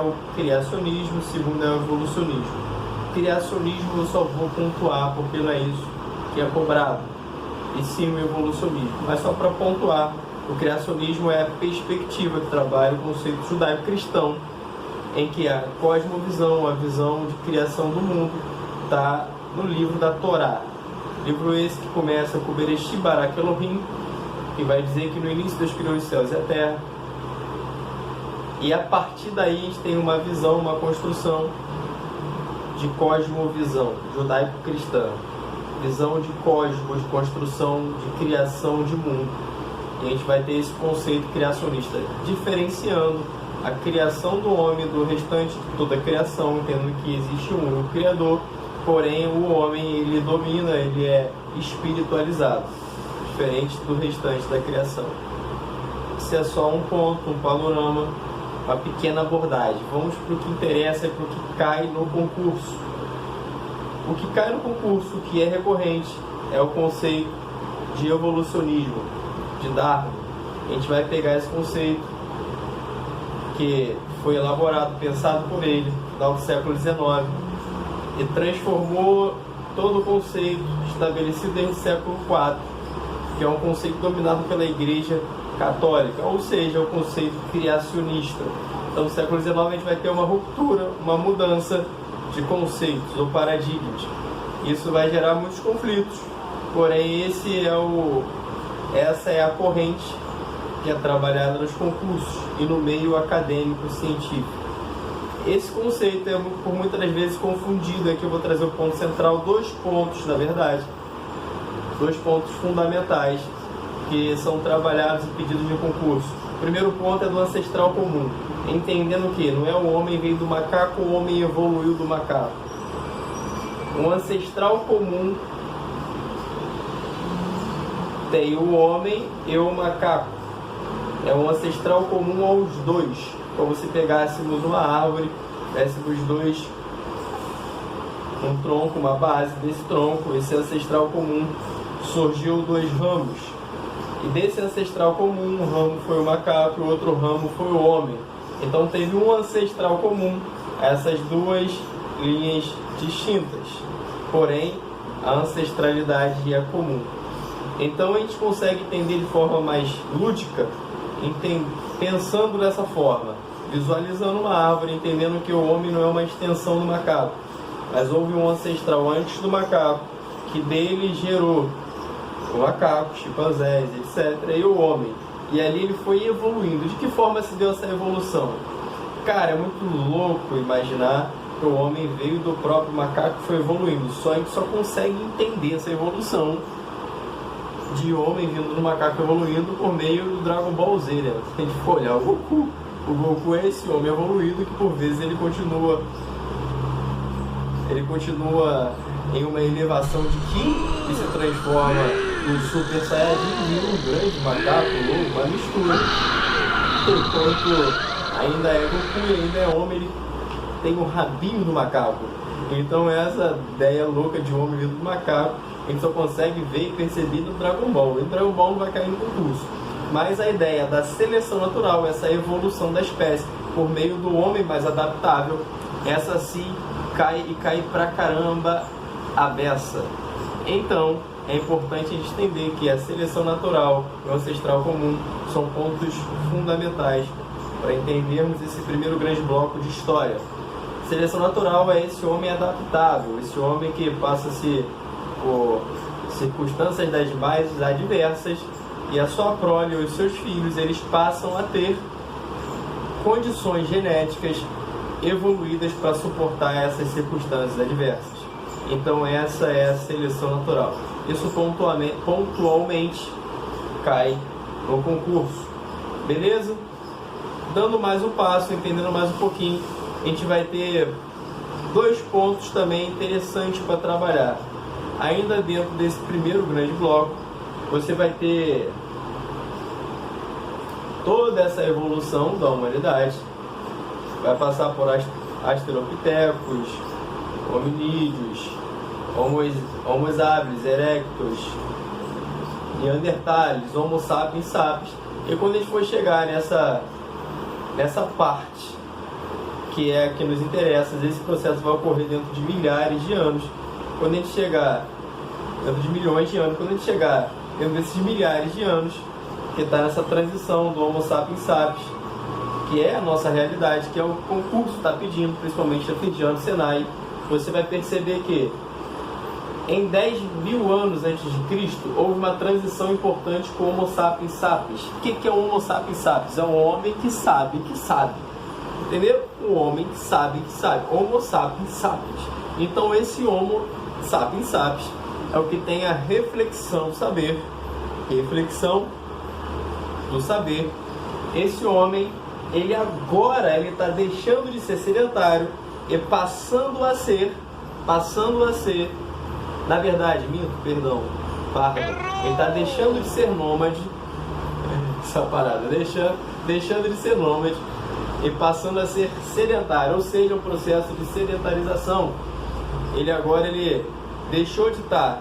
o criacionismo, o segundo é o evolucionismo. O criacionismo eu só vou pontuar porque não é isso que é cobrado, e sim o evolucionismo. Mas só para pontuar, o criacionismo é a perspectiva que trabalha o conceito judaico-cristão, em que a cosmovisão, a visão de criação do mundo, está no livro da Torá. Livro esse que começa com Bereshit Bara Elohim, que vai dizer que no início Deus criou os céus e a terra. E a partir daí a gente tem uma visão, uma construção de cosmovisão judaico-cristã. Visão de cosmos, de construção, de criação de mundo. E a gente vai ter esse conceito criacionista, diferenciando a criação do homem do restante de toda a criação, entendendo que existe um único Criador, porém o homem ele domina, ele é espiritualizado, diferente do restante da criação. Isso é só um ponto, um panorama, uma pequena abordagem. Vamos para o que interessa e para o que cai no concurso. O que cai no concurso, que é recorrente, é o conceito de evolucionismo, de Darwin. A gente vai pegar esse conceito que foi elaborado, pensado por ele, no final do século XIX, e transformou todo o conceito estabelecido desde o século IV, que é um conceito dominado pela Igreja Católica, ou seja, o conceito criacionista. Então, no século XIX, a gente vai ter uma ruptura, uma mudança de conceitos ou paradigmas. Isso vai gerar muitos conflitos, porém essa é a corrente que é trabalhada nos concursos e no meio acadêmico científico. Esse conceito é por muitas das vezes confundido. Aqui eu vou trazer o ponto central, 2 pontos, na verdade, 2 pontos fundamentais que são trabalhados em pedidos de concurso. O primeiro ponto é do ancestral comum, entendendo que não é o homem veio do macaco, o homem evoluiu do macaco. Um ancestral comum tem o homem e o macaco. É um ancestral comum aos dois. Como se pegássemos uma árvore, tivéssemos um tronco, uma base desse tronco, esse ancestral comum surgiu 2 ramos. E desse ancestral comum, um ramo foi o macaco e o outro ramo foi o homem. Então teve um ancestral comum a essas 2 linhas distintas. Porém, a ancestralidade é comum. Então a gente consegue entender de forma mais lúdica, pensando dessa forma, visualizando uma árvore, entendendo que o homem não é uma extensão do macaco, mas houve um ancestral antes do macaco, que dele gerou o macaco, chimpanzés, etc., e o homem. E ali ele foi evoluindo. De que forma se deu essa evolução? Cara, é muito louco imaginar que o homem veio do próprio macaco e foi evoluindo. A gente só consegue entender essa evolução de homem vindo do macaco evoluindo por meio do Dragon Ball Z, né? Se a gente for olhar o Goku é esse homem evoluído que por vezes ele continua em uma elevação de Ki e se transforma no Super Saiyajin e um grande macaco, uma mistura. Enquanto ainda é Goku e ainda é homem, ele tem o rabinho do macaco. Então essa ideia louca de homem vindo do macaco a gente só consegue ver e perceber no Dragon Ball. E o Dragon Ball não vai cair no concurso. Mas a ideia da seleção natural, essa evolução da espécie por meio do homem mais adaptável, essa sim cai pra caramba a beça. Então, é importante a gente entender que a seleção natural e o ancestral comum são pontos fundamentais para entendermos esse primeiro grande bloco de história. Seleção natural é esse homem adaptável, esse homem que passa-se por circunstâncias das mais adversas e a sua prole ou os seus filhos, eles passam a ter condições genéticas evoluídas para suportar essas circunstâncias adversas. Então essa é a seleção natural. Isso pontualmente cai no concurso. Beleza? Dando mais um passo, entendendo mais um pouquinho, a gente vai ter 2 pontos também interessantes para trabalhar. Ainda dentro desse primeiro grande bloco, você vai ter toda essa evolução da humanidade. Vai passar por australopitecos, hominídeos, Homo habilis, erectus, neandertales, Homo sapiens sapiens. E quando a gente for chegar nessa parte que é a que nos interessa. Esse processo vai ocorrer dentro de milhares de anos. Quando a gente chegar, dentro de milhões de anos, quando a gente chegar dentro desses milhares de anos, que está nessa transição do Homo sapiens sapiens, que é a nossa realidade, que é o concurso está pedindo, principalmente a Fidiano Senai, você vai perceber que em 10.000 anos antes de Cristo, houve uma transição importante com o Homo sapiens sapiens. O que é o Homo sapiens sapiens? É um homem que sabe que sabe. Entendeu? Um homem que sabe que sabe. Homo sapiens sapiens. Então esse Homo sapiens sapiens é o que tem a reflexão do saber. Reflexão do saber. Esse homem, ele agora está deixando de ser sedentário e passando a ser, na verdade, ele está deixando de ser nômade, essa parada, deixando de ser nômade e passando a ser sedentário, ou seja, um processo de sedentarização. Ele deixou de estar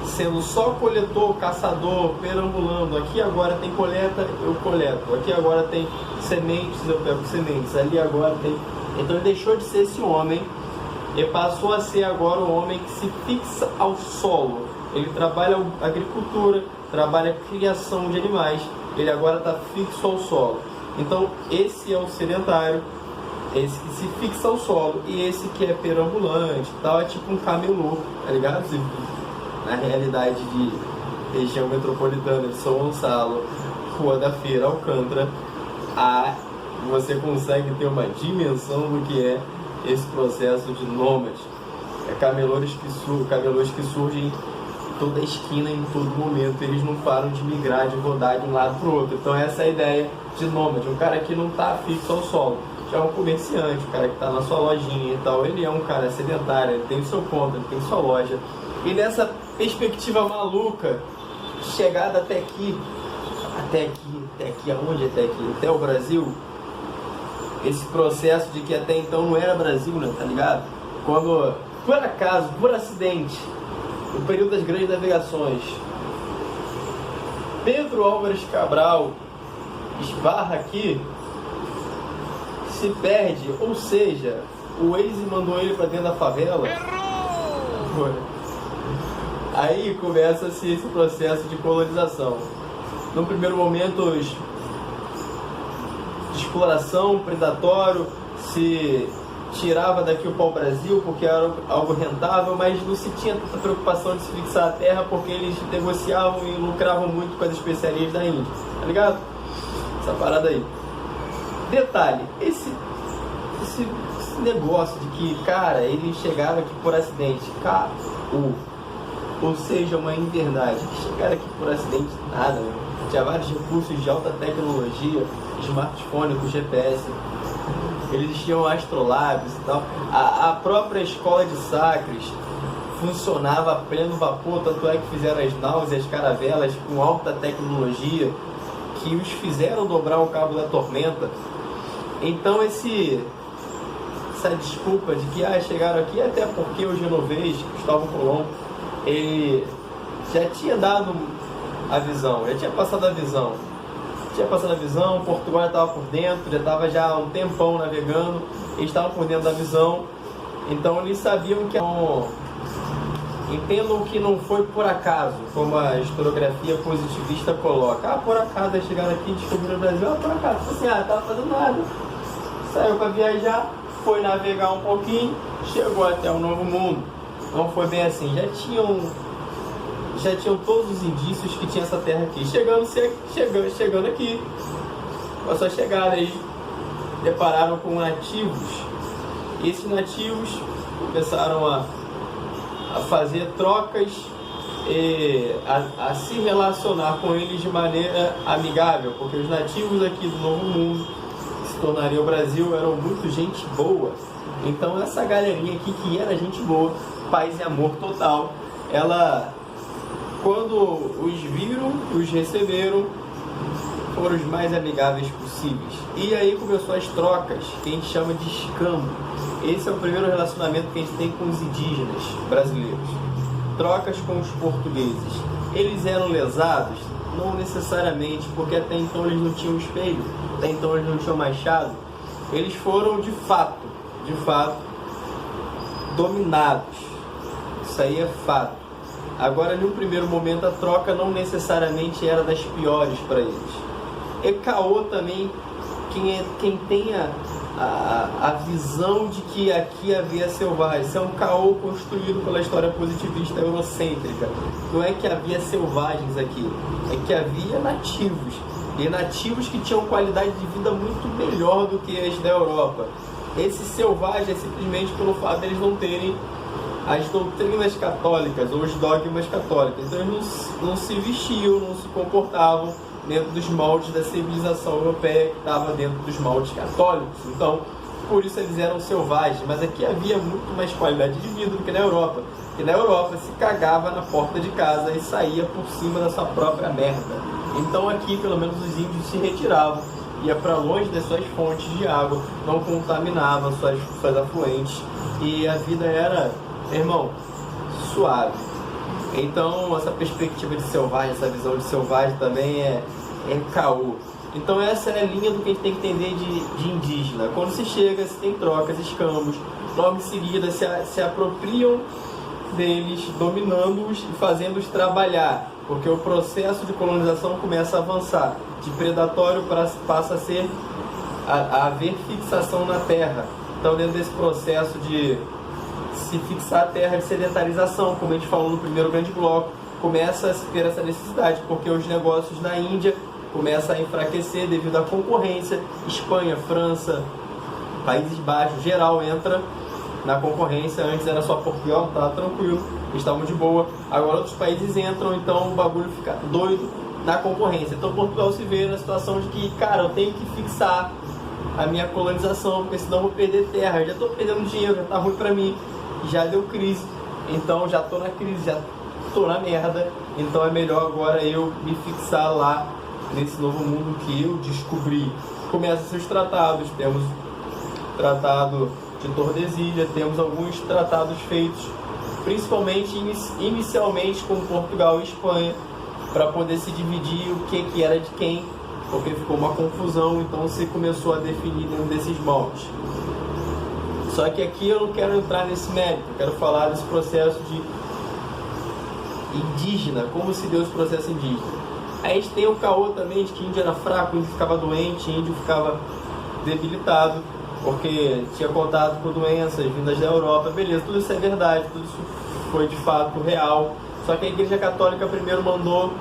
sendo só coletor, caçador, perambulando. Aqui agora tem coleta, eu coleto. Aqui agora tem sementes, eu pego sementes. Ali agora tem... Então ele deixou de ser esse homem e passou a ser agora um homem que se fixa ao solo. Ele trabalha agricultura, trabalha criação de animais. Ele agora está fixo ao solo. Então esse é o sedentário, esse que se fixa ao solo, e esse que é perambulante, tal, é tipo um camelô, tá ligado? Na realidade de região metropolitana de São Gonçalo, Rua da Feira, Alcântara, você consegue ter uma dimensão do que é esse processo de nômade. Camelôs que surgem em toda esquina, em todo momento. Eles não param de migrar, de rodar de um lado para o outro. Então essa é a ideia de nômade. Um cara que não está fixo ao solo. Já é um comerciante, um cara que está na sua lojinha e tal. Ele é um cara sedentário, ele tem o seu ponto, ele tem sua loja. E nessa perspectiva maluca, chegada até aqui, aonde até aqui? Até o Brasil. Esse processo de que até então não era Brasil, né? Tá ligado? Quando, por acaso, por acidente, no período das grandes navegações, Pedro Álvares Cabral esbarra aqui, se perde, ou seja, o Waze mandou ele para dentro da favela. Aí começa-se esse processo de colonização. No primeiro momento, de exploração, predatório, se tirava daqui o pau-brasil porque era algo rentável, mas não se tinha tanta preocupação de se fixar a terra porque eles negociavam e lucravam muito com as especiarias da Índia, tá ligado? Essa parada aí. Detalhe, esse negócio de que, cara, ele chegava aqui por acidente, ou seja, uma inverdade, que chegaram aqui por acidente, nada, né? Tinha vários recursos de alta tecnologia, smartphone com GPS, eles tinham astrolabs e tal. A própria escola de Sagres funcionava a pleno vapor, tanto é que fizeram as naus e as caravelas com alta tecnologia, que os fizeram dobrar o cabo da tormenta. Então essa desculpa de que chegaram aqui, até porque o genovês, Cristóvão Colombo, ele já tinha dado a visão, já tinha passado a visão. Portugal já estava por dentro, já estava já há um tempão navegando, eles estavam por dentro da visão, então eles sabiam que entendam que não foi por acaso, como a historiografia positivista coloca. Por acaso eles chegaram aqui e descobriram o Brasil, por acaso, assim, estava fazendo nada, saiu para viajar, foi navegar um pouquinho, chegou até o Novo Mundo. Não foi bem assim, já tinham todos os indícios que tinha essa terra aqui. Chegando aqui, com a sua chegada, eles depararam com nativos. E esses nativos começaram a fazer trocas e a se relacionar com eles de maneira amigável, porque os nativos aqui do Novo Mundo, que se tornariam o Brasil, eram muito gente boa. Então essa galerinha aqui que era gente boa, paz e amor total, quando os viram, os receberam, foram os mais amigáveis possíveis. E aí começou as trocas, que a gente chama de escambo. Esse é o primeiro relacionamento que a gente tem com os indígenas brasileiros. Trocas com os portugueses. Eles eram lesados? Não necessariamente, porque até então eles não tinham espelho, até então eles não tinham machado, eles foram de fato, dominados. Isso aí é fato. Agora, num primeiro momento, a troca não necessariamente era das piores para eles. E caô também, quem tem a visão de que aqui havia selvagem. Isso é um caô construído pela história positivista eurocêntrica. Não é que havia selvagens aqui, é que havia nativos. E nativos que tinham qualidade de vida muito melhor do que as da Europa. Esse selvagem é simplesmente pelo fato de eles não terem as doutrinas católicas ou os dogmas católicos. Então eles não se vestiam, não se comportavam dentro dos moldes da civilização europeia que estava dentro dos moldes católicos. Então, por isso eles eram selvagens. Mas aqui havia muito mais qualidade de vida do que na Europa. Porque na Europa se cagava na porta de casa e saía por cima da sua própria merda. Então aqui, pelo menos, os índios se retiravam, ia para longe das suas fontes de água, não contaminavam suas afluentes. E a vida era, irmão, suave. Então, essa perspectiva de selvagem, essa visão de selvagem também é caô. Então, essa é a linha do que a gente tem que entender de indígena. Quando se chega, se tem trocas, escambos, logo em seguida se apropriam deles, dominando-os e fazendo-os trabalhar. Porque o processo de colonização começa a avançar. De predatório passa a haver fixação na terra. Então, dentro desse processo de se fixar a terra, de sedentarização, como a gente falou no primeiro grande bloco, começa a se ter essa necessidade, porque os negócios na Índia começam a enfraquecer devido à concorrência. Espanha, França, Países Baixos, geral entra na concorrência. Antes era só Portugal, estava tranquilo, eles estavam de boa. Agora outros países entram, então o bagulho fica doido na concorrência. Então Portugal se vê na situação de que, cara, eu tenho que fixar a minha colonização, porque senão eu vou perder terra. Eu já estou perdendo dinheiro, já está ruim para mim, já deu crise, então já estou na crise, já estou na merda. Então é melhor agora eu me fixar lá nesse novo mundo que eu descobri. Começam seus tratados, temos tratado de Tordesilhas, temos alguns tratados feitos principalmente inicialmente com Portugal e Espanha, para poder se dividir o que era de quem, porque ficou uma confusão, então se começou a definir dentro desses moldes. Só que aqui eu não quero entrar nesse mérito, eu quero falar desse processo de indígena, como se deu esse processo indígena. Aí a gente tem o caô também de que índio era fraco, índio ficava doente, índio ficava debilitado, porque tinha contato com doenças vindas da Europa, beleza, tudo isso é verdade, tudo isso foi de fato real. Só que a Igreja Católica primeiro mandou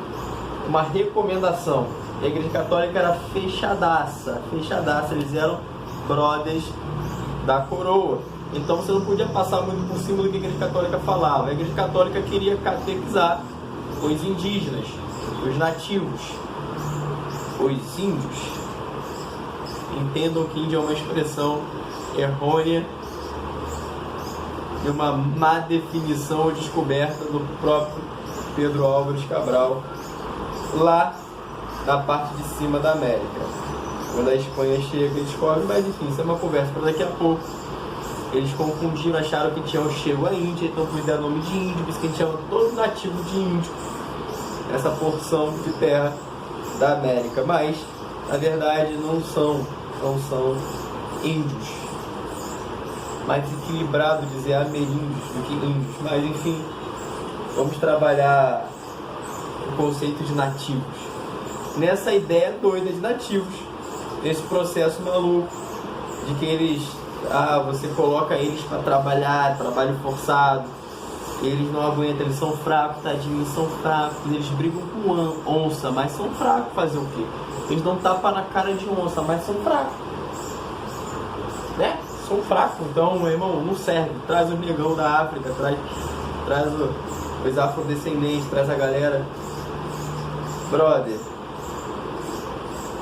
uma recomendação. E a Igreja Católica era fechadaça, eles eram brothers da coroa. Então você não podia passar muito por cima do que a Igreja Católica falava. A Igreja Católica queria catequizar os indígenas, os nativos, os índios. Entendam que índio é uma expressão errônea e uma má definição ou descoberta do próprio Pedro Álvares Cabral, lá na parte de cima da América. Quando a Espanha chega e descobre, mas enfim, isso é uma conversa para daqui a pouco. Eles confundiram, acharam que tinham chego à Índia, então por dar nome de índio, por isso que a gente chama todo nativo de índio, essa porção de terra da América. Mas, na verdade, não são índios. Mais equilibrado dizer ameríndios do que índios. Mas, enfim, vamos trabalhar o conceito de nativos. Nessa ideia doida de nativos, nesse processo maluco de que eles... você coloca eles para trabalhar, trabalho forçado, eles não aguentam, eles são fracos, tadinhos, são fracos, eles brigam com onça, mas são fracos, fazer o quê? Eles dão tapa na cara de onça, mas são fracos, né? São fracos, então, meu irmão, não serve. Traz o negão da África, traz os afrodescendentes, traz a galera, brother,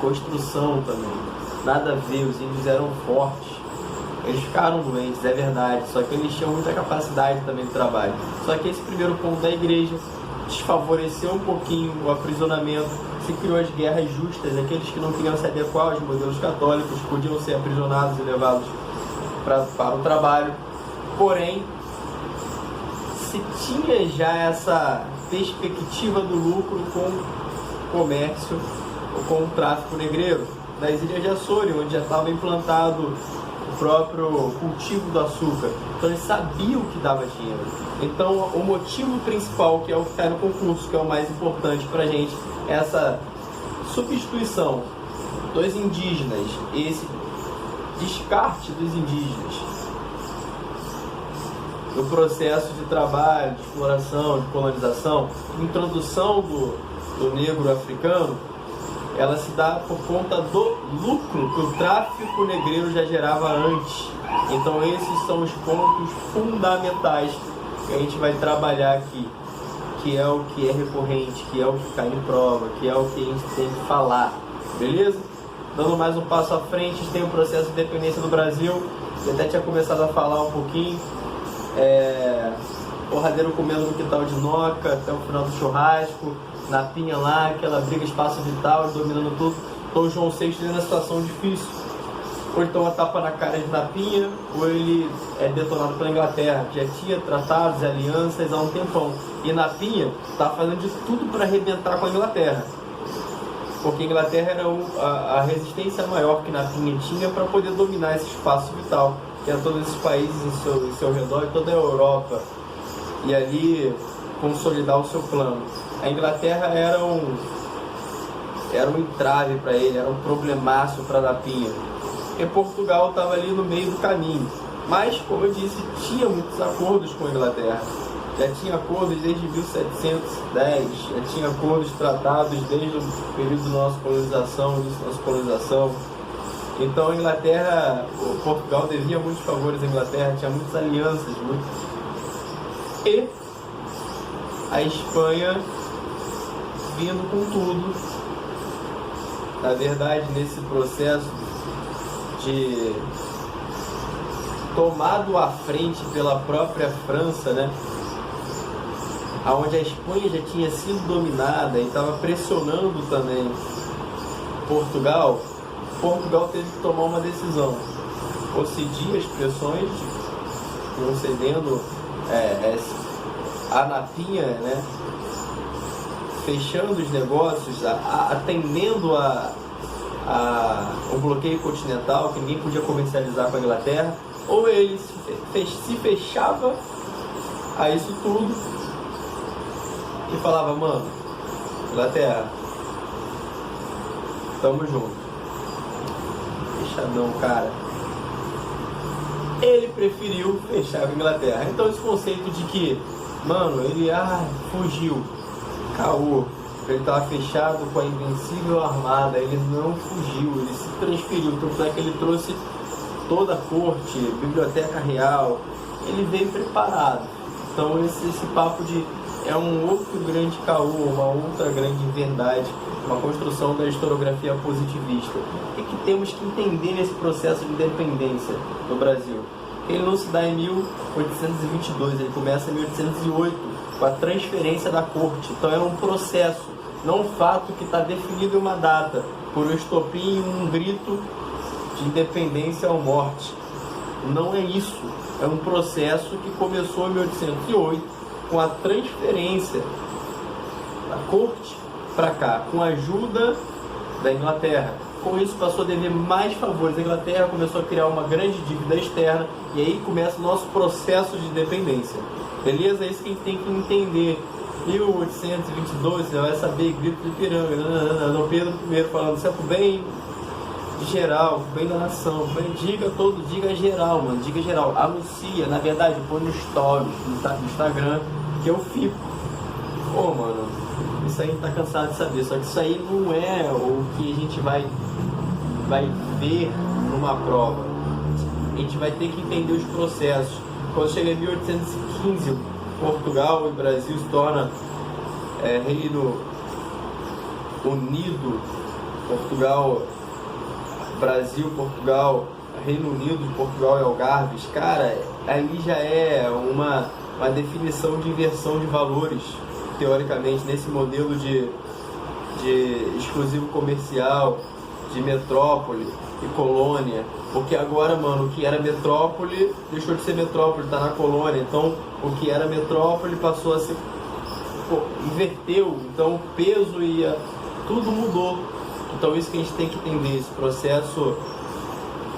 construção também, nada a ver, os índios eram fortes. Eles ficaram doentes, é verdade, só que eles tinham muita capacidade também de trabalho. Só que esse primeiro ponto da igreja desfavoreceu um pouquinho o aprisionamento, se criou as guerras justas, aqueles que não queriam se adequar aos modelos católicos podiam ser aprisionados e levados para o trabalho. Porém, se tinha já essa perspectiva do lucro com o comércio ou com o tráfico negreiro das ilhas de Açores, onde já estava implantado o próprio cultivo do açúcar. Então eles sabiam que dava dinheiro. Então o motivo principal, que é o que cai no concurso, que é o mais importante para a gente, é essa substituição dos indígenas, esse descarte dos indígenas no processo de trabalho, de exploração, de colonização, introdução do negro africano, ela se dá por conta do lucro que o tráfico negreiro já gerava antes. Então esses são os pontos fundamentais que a gente vai trabalhar aqui, que é o que é recorrente, que é o que cai em prova, que é o que a gente tem que falar, beleza? Dando mais um passo à frente, a gente tem o processo de independência do Brasil, eu até tinha começado a falar um pouquinho, porradeiro comendo no quintal de Noca até o final do churrasco, na pinha lá, aquela briga espaço vital, dominando tudo. Então o João VI na situação difícil, ou então a tapa na cara de Napinha, ou ele é detonado pela Inglaterra, que já tinha tratados e alianças há um tempão, e Napinha está fazendo de tudo para arrebentar com a Inglaterra, porque a Inglaterra era a resistência maior que Napinha tinha para poder dominar esse espaço vital, que era todos esses países em seu redor, toda a Europa, e ali consolidar o seu plano. A Inglaterra era um entrave para ele, era um problemaço para Napinha, porque Portugal estava ali no meio do caminho, mas, como eu disse, tinha muitos acordos com a Inglaterra, já tinha acordos desde 1710, já tinha acordos tratados desde o período da nossa colonização, início da nossa colonização. Então a Inglaterra, Portugal devia muitos favores à Inglaterra, tinha muitas alianças, e a Espanha vindo com tudo. Na verdade, nesse processo de tomado à frente pela própria França, né, onde a Espanha já tinha sido dominada e estava pressionando também Portugal teve que tomar uma decisão, ou cedir as pressões, concedendo a Napinha, né, fechando os negócios, atendendo o bloqueio continental, que ninguém podia comercializar com a Inglaterra, ou ele se fechava a isso tudo e falava, mano, Inglaterra, tamo junto. Fechadão, cara. Ele preferiu fechar com a Inglaterra. Então esse conceito de que, mano, ele fugiu, caô, ele estava fechado com a invencível armada, ele não fugiu, ele se transferiu, tanto é que ele trouxe toda a corte, biblioteca real, ele veio preparado. Então esse papo é um outro grande caô, uma outra grande verdade, uma construção da historiografia positivista. O que temos que entender nesse processo de independência do Brasil? Ele não se dá em 1822, ele começa em 1808, com a transferência da corte. Então é um processo, não um fato que está definido em uma data, por um estopim, um grito de independência ou morte. Não é isso. É um processo que começou em 1808, com a transferência da corte para cá, com a ajuda da Inglaterra. Com isso passou a dever mais favores. A Inglaterra começou a criar uma grande dívida externa e aí começa o nosso processo de independência. Beleza? É isso que a gente tem que entender. 1822, você vai saber, grito de piranga, não, Pedro I falando, isso é pro bem de geral, pro bem da nação, diga geral, mano, diga geral, anuncia, na verdade, põe no stories, no Instagram, que eu fico. Mano, isso aí tá cansado de saber, só que isso aí não é o que a gente vai ver numa prova. A gente vai ter que entender os processos. Quando chega em 1815, Portugal e Brasil se tornam Reino Unido, Portugal, Reino Unido, Portugal e Algarves. Cara, ali já é uma definição de inversão de valores, teoricamente, nesse modelo de exclusivo comercial, de metrópole e colônia, porque agora, mano, o que era metrópole deixou de ser metrópole, tá na colônia. Então o que era metrópole passou a ser, inverteu, então o peso tudo mudou, Então isso que a gente tem que entender, esse processo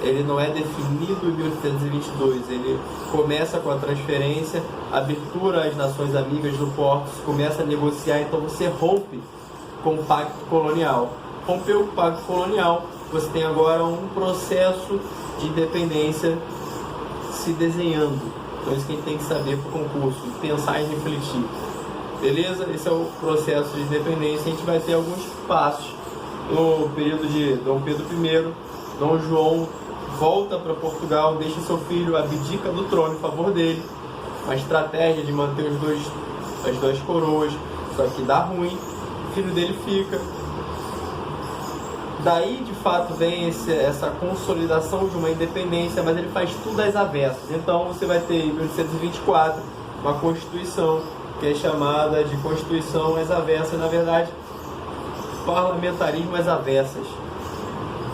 ele não é definido em 1822, ele começa com a transferência, abertura às nações amigas do Porto, começa a negociar, então você rompe com o pacto colonial. Rompeu o pacto colonial, você tem agora um processo de independência se desenhando. Então isso que a gente tem que saber para o concurso, pensar e refletir. Beleza? Esse é o processo de independência. A gente vai ter alguns passos no período de Dom Pedro I. Dom João volta para Portugal, deixa seu filho, abdica do trono em favor dele. Uma estratégia de manter as duas coroas, só que dá ruim. O filho dele fica. Daí, de fato, vem essa consolidação de uma independência, mas ele faz tudo às avessas. Então, você vai ter em 1824 uma Constituição que é chamada de Constituição às avessas, na verdade, parlamentarismo às avessas,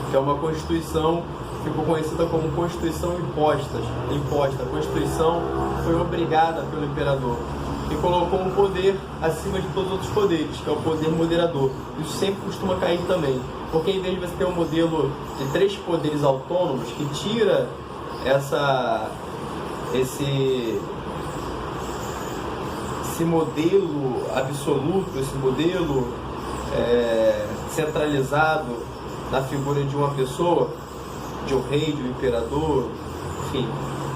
que é uma Constituição que ficou conhecida como Constituição imposta. A Constituição foi obrigada pelo imperador e colocou um poder acima de todos os outros poderes, que é o poder moderador. Isso sempre costuma cair também, porque em vez de você ter um modelo de 3 poderes autônomos que tira esse modelo absoluto, esse modelo centralizado na figura de uma pessoa, de um rei, de um imperador, enfim.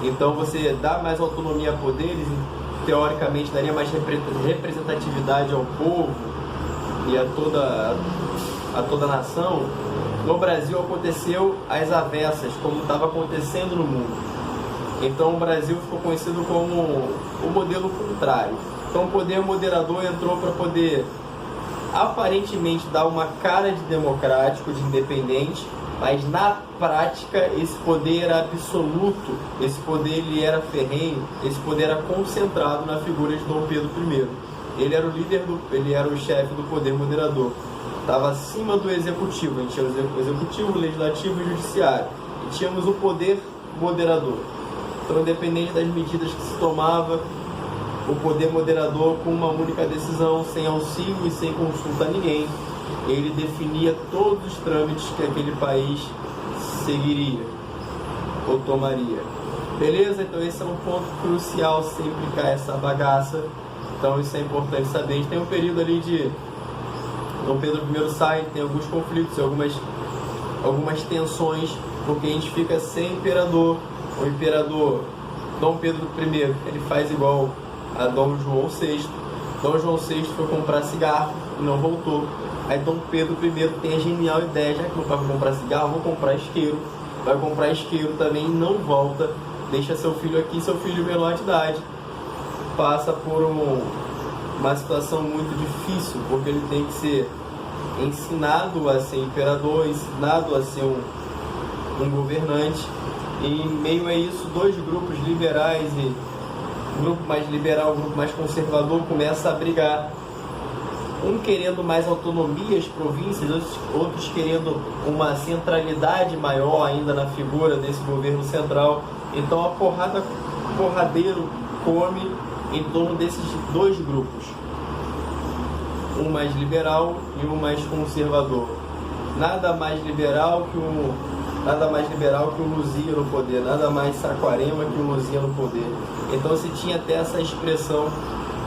Então você dá mais autonomia a poderes, teoricamente daria mais representatividade ao povo e a toda a nação. No Brasil aconteceu às avessas, como estava acontecendo no mundo. Então o Brasil ficou conhecido como o modelo contrário. Então o poder moderador entrou para poder aparentemente dar uma cara de democrático, de independente, mas na prática esse poder era absoluto, esse poder ele era ferrenho, esse poder era concentrado na figura de Dom Pedro I. Ele era o líder, ele era o chefe do poder moderador, estava acima do executivo. A gente tinha o executivo, o legislativo e o judiciário, e tínhamos o poder moderador. Então, independente das medidas que se tomava, o poder moderador, com uma única decisão, sem auxílio e sem consulta a ninguém, ele definia todos os trâmites que aquele país seguiria ou tomaria. Beleza? Então esse é um ponto crucial, sempre cai essa bagaça. Então isso é importante saber. A gente tem um período ali de Dom Pedro I sai, tem alguns conflitos, algumas tensões, porque a gente fica sem imperador. O imperador Dom Pedro I, ele faz igual a Dom João VI. Dom João VI foi comprar cigarro e não voltou. Aí Dom Pedro I tem a genial ideia, já que não vai comprar cigarro, vou comprar isqueiro. Vai comprar isqueiro também e não volta. Deixa seu filho aqui, seu filho menor de idade. Passa por uma situação muito difícil, porque ele tem que ser ensinado a ser imperador, ensinado a ser um governante. E em meio a isso, 2 grupos liberais, e o grupo mais liberal, o grupo mais conservador, começa a brigar. Um querendo mais autonomia às províncias, outros querendo uma centralidade maior ainda na figura desse governo central. Então a porradeiro come em torno desses 2 grupos, um mais liberal e um mais conservador. Nada mais liberal que o Luzia no poder, nada mais Saquarema que o Luzia no poder. Então se tinha até essa expressão,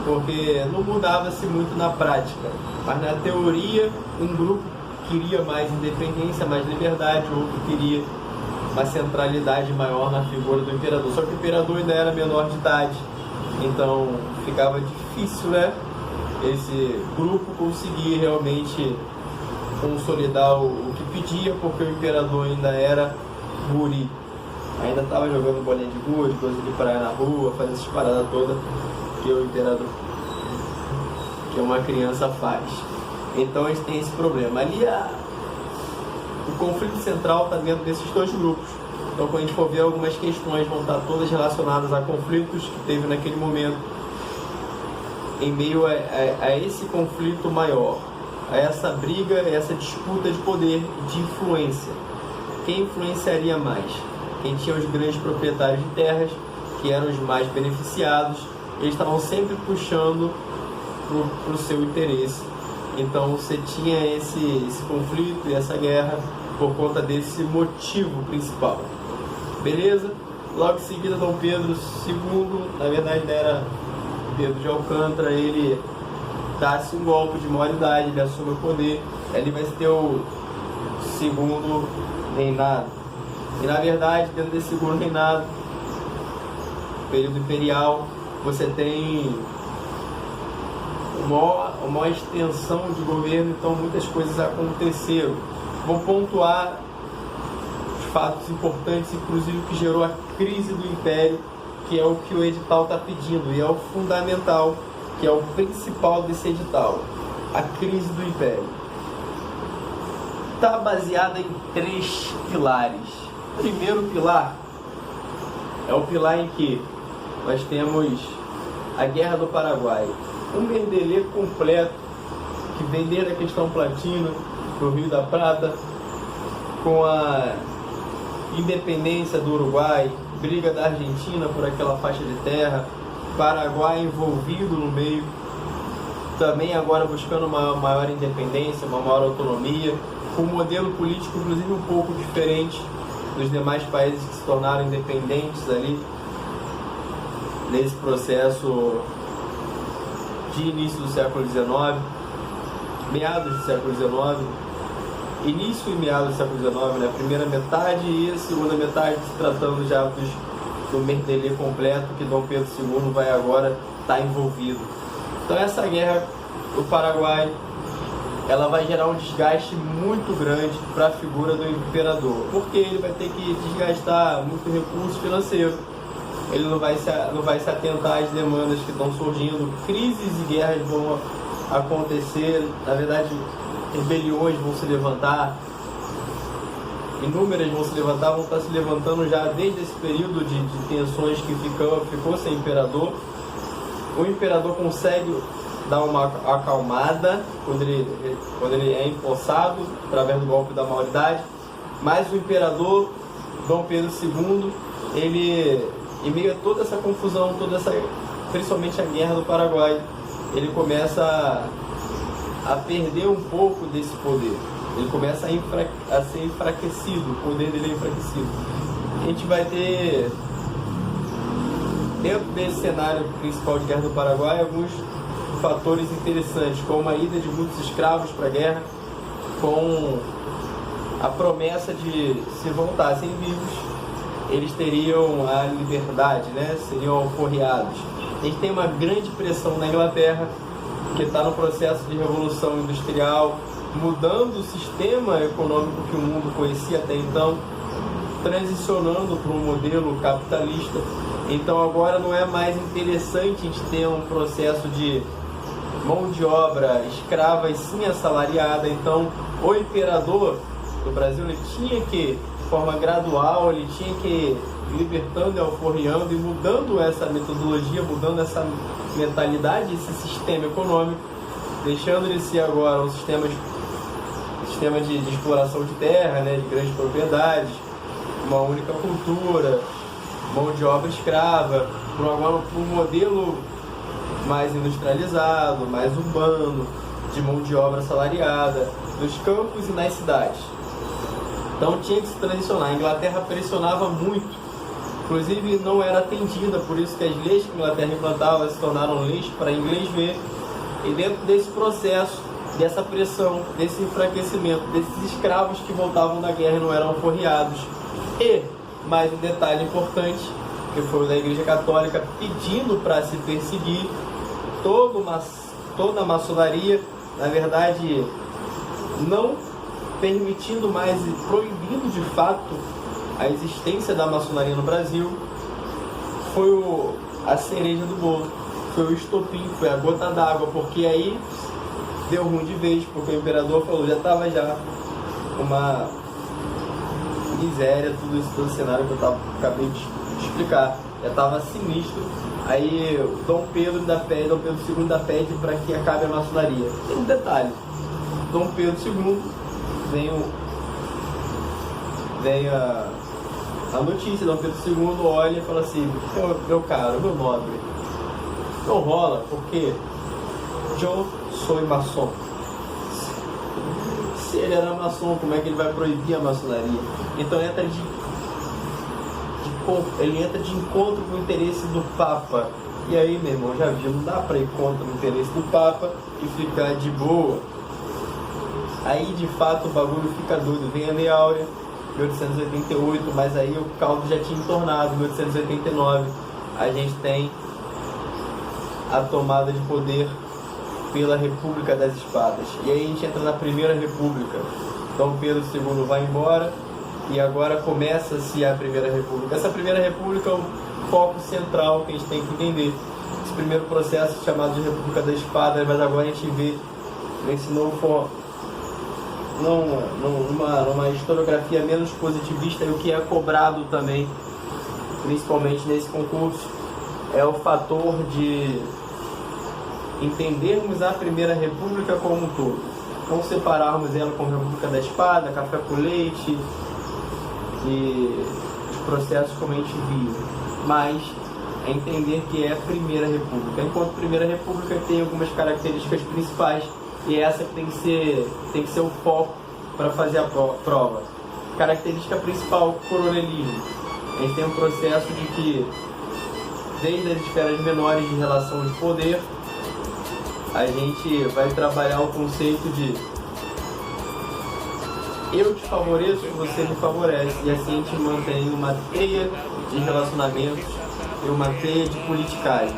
porque não mudava-se muito na prática, mas na teoria um grupo queria mais independência, mais liberdade, o outro queria uma centralidade maior na figura do imperador. Só que o imperador ainda era menor de idade, então ficava difícil, né, esse grupo conseguir realmente consolidar o que pedia, porque o imperador ainda era guri, ainda estava jogando bolinha de gude, coisa de praia na rua, fazendo essas paradas todas que o imperador, que uma criança faz. Então a gente tem esse problema. Ali o conflito central está dentro desses 2 grupos. Então quando a gente for ver, algumas questões vão estar todas relacionadas a conflitos que teve naquele momento, em meio a esse conflito maior, a essa briga, a essa disputa de poder, de influência. Quem influenciaria mais? Quem tinha os grandes proprietários de terras, que eram os mais beneficiados. Eles estavam sempre puxando para o seu interesse. Então você tinha esse conflito e essa guerra por conta desse motivo principal. Beleza? Logo em seguida, Dom Pedro II, na verdade era Pedro de Alcântara, ele dá-se um golpe de maioridade, ele assume o poder, ele vai ter o segundo reinado. E na verdade, dentro desse segundo reinado, período imperial, você tem uma maior extensão de governo, então muitas coisas aconteceram. Vou pontuar os fatos importantes, inclusive o que gerou a crise do Império, que é o que o edital está pedindo, e é o fundamental, que é o principal desse edital, a crise do Império. Está baseada em 3 pilares. O primeiro pilar é o pilar em que nós temos a Guerra do Paraguai, um merdelê completo que vem desde a questão platina, do Rio da Prata, com a independência do Uruguai, briga da Argentina por aquela faixa de terra, Paraguai envolvido no meio, também agora buscando uma maior independência, uma maior autonomia, com um modelo político inclusive um pouco diferente dos demais países que se tornaram independentes ali, nesse processo de início do século XIX, meados do século XIX, início e meados do século XIX, né? A primeira metade e a segunda metade, se tratando já do merdelê completo que Dom Pedro II vai agora estar envolvido. Então essa guerra do Paraguai, ela vai gerar um desgaste muito grande para a figura do imperador, porque ele vai ter que desgastar muito recurso financeiro, ele não vai se atentar às demandas que estão surgindo, crises e guerras vão acontecer, na verdade rebeliões vão se levantar, inúmeras vão se levantar, vão estar se levantando já desde esse período de tensões que ficou sem imperador. O imperador consegue dar uma acalmada quando ele é empossado através do golpe da maioridade, mas o imperador Dom Pedro II, ele, em meio a toda essa confusão, principalmente a guerra do Paraguai, ele começa a perder um pouco desse poder. Ele começa a ser enfraquecido, o poder dele é enfraquecido. A gente vai ter, dentro desse cenário principal de guerra do Paraguai, alguns fatores interessantes, como a ida de muitos escravos para a guerra, com a promessa de, se voltassem vivos, eles teriam a liberdade, né? Seriam alforriados. A gente tem uma grande pressão na Inglaterra, que está no processo de revolução industrial, mudando o sistema econômico que o mundo conhecia até então, transicionando para um modelo capitalista. Então agora não é mais interessante a gente ter um processo de mão de obra escrava e sim assalariada. Então o imperador do Brasil, ele tinha que, de forma gradual, ele tinha que ir libertando e alforriando e mudando essa metodologia, mudando essa mentalidade, esse sistema econômico, deixando de ser agora um sistema de exploração de terra, né, de grandes propriedades, uma única cultura, mão de obra escrava, agora para um modelo mais industrializado, mais urbano, de mão de obra assalariada, nos campos e nas cidades. Então tinha que se transicionar. A Inglaterra pressionava muito, inclusive não era atendida, por isso que as leis que a Inglaterra implantava se tornaram leis para inglês ver. E dentro desse processo, dessa pressão, desse enfraquecimento, desses escravos que voltavam da guerra e não eram alforriados, e mais um detalhe importante, que foi o da Igreja Católica pedindo para se perseguir toda a maçonaria, na verdade não permitindo mais e proibindo de fato a existência da maçonaria no Brasil, foi a cereja do bolo, foi o estopim, foi a gota d'água, porque aí deu ruim de vez, porque o imperador falou, já estava uma miséria, tudo isso, todo o cenário que eu acabei de explicar, já estava sinistro. Aí Dom Pedro II pede para que acabe a maçonaria. Tem um detalhe, Dom Pedro II vem a notícia, Dom Pedro II olha e fala assim, meu caro, meu nobre, não rola, porque eu sou maçom. Se ele era maçom, como é que ele vai proibir a maçonaria? Então ele entra de encontro com o interesse do Papa. E aí, meu irmão, já viu, não dá para ir contra o interesse do Papa e ficar de boa. Aí, de fato, o bagulho fica doido. Vem a Lei Áurea, 1888, mas aí o caldo já tinha entornado. 1889, a gente tem a tomada de poder pela República das Espadas. E aí a gente entra na Primeira República. Dom Pedro II vai embora e agora começa-se a Primeira República. Essa Primeira República é o foco central que a gente tem que entender. Esse primeiro processo chamado de República das Espadas, mas agora a gente vê nesse novo foco, numa historiografia menos positivista, e o que é cobrado também, principalmente nesse concurso, é o fator de entendermos a Primeira República como um todo, não separarmos ela como República da Espada, café com leite e os processos como a gente viu, mas é entender que é a Primeira República. Enquanto Primeira República tem algumas características principais, e essa que tem que ser o foco para fazer a prova. Característica principal, coronelismo. A gente tem um processo de que, desde as esferas menores de relação de poder, a gente vai trabalhar o conceito de eu te favoreço, você me favorece, e assim a gente mantém uma teia de relacionamentos e uma teia de politicagem.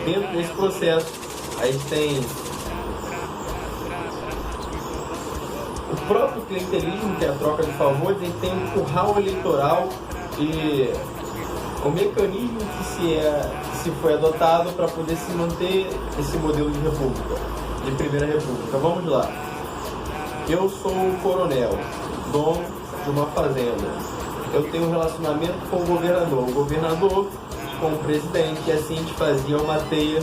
Dentro desse processo, a gente tem o próprio clientelismo, que é a troca de favores. A gente tem um curral eleitoral e o mecanismo que se foi adotado para poder se manter esse modelo de república, de Primeira República. Vamos lá. Eu sou um coronel, dono de uma fazenda. Eu tenho um relacionamento com o governador com o presidente, e assim a gente fazia uma teia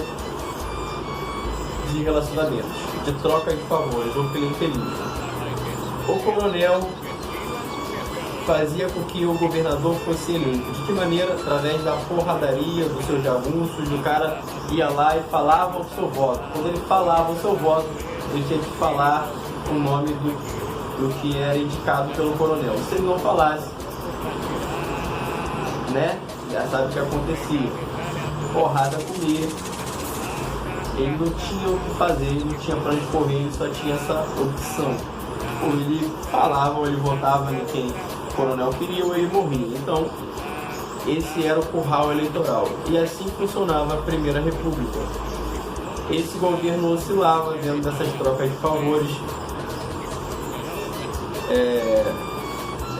de relacionamentos, de troca de favores, ou clientelismo. O coronel fazia com que o governador fosse eleito. De que maneira? Através da porradaria, dos seus jagunços. O cara ia lá e falava o seu voto. Quando ele falava o seu voto, ele tinha que falar o nome do que era indicado pelo coronel. Se ele não falasse, né? Já sabe o que acontecia. Porrada comia. Ele não tinha o que fazer, ele não tinha pra onde correr, ele só tinha essa opção. Ou ele falava, ou ele votava em quem o coronel queria, ou ele morria. Então, esse era o curral eleitoral. E assim funcionava a Primeira República. Esse governo oscilava dentro dessas trocas de favores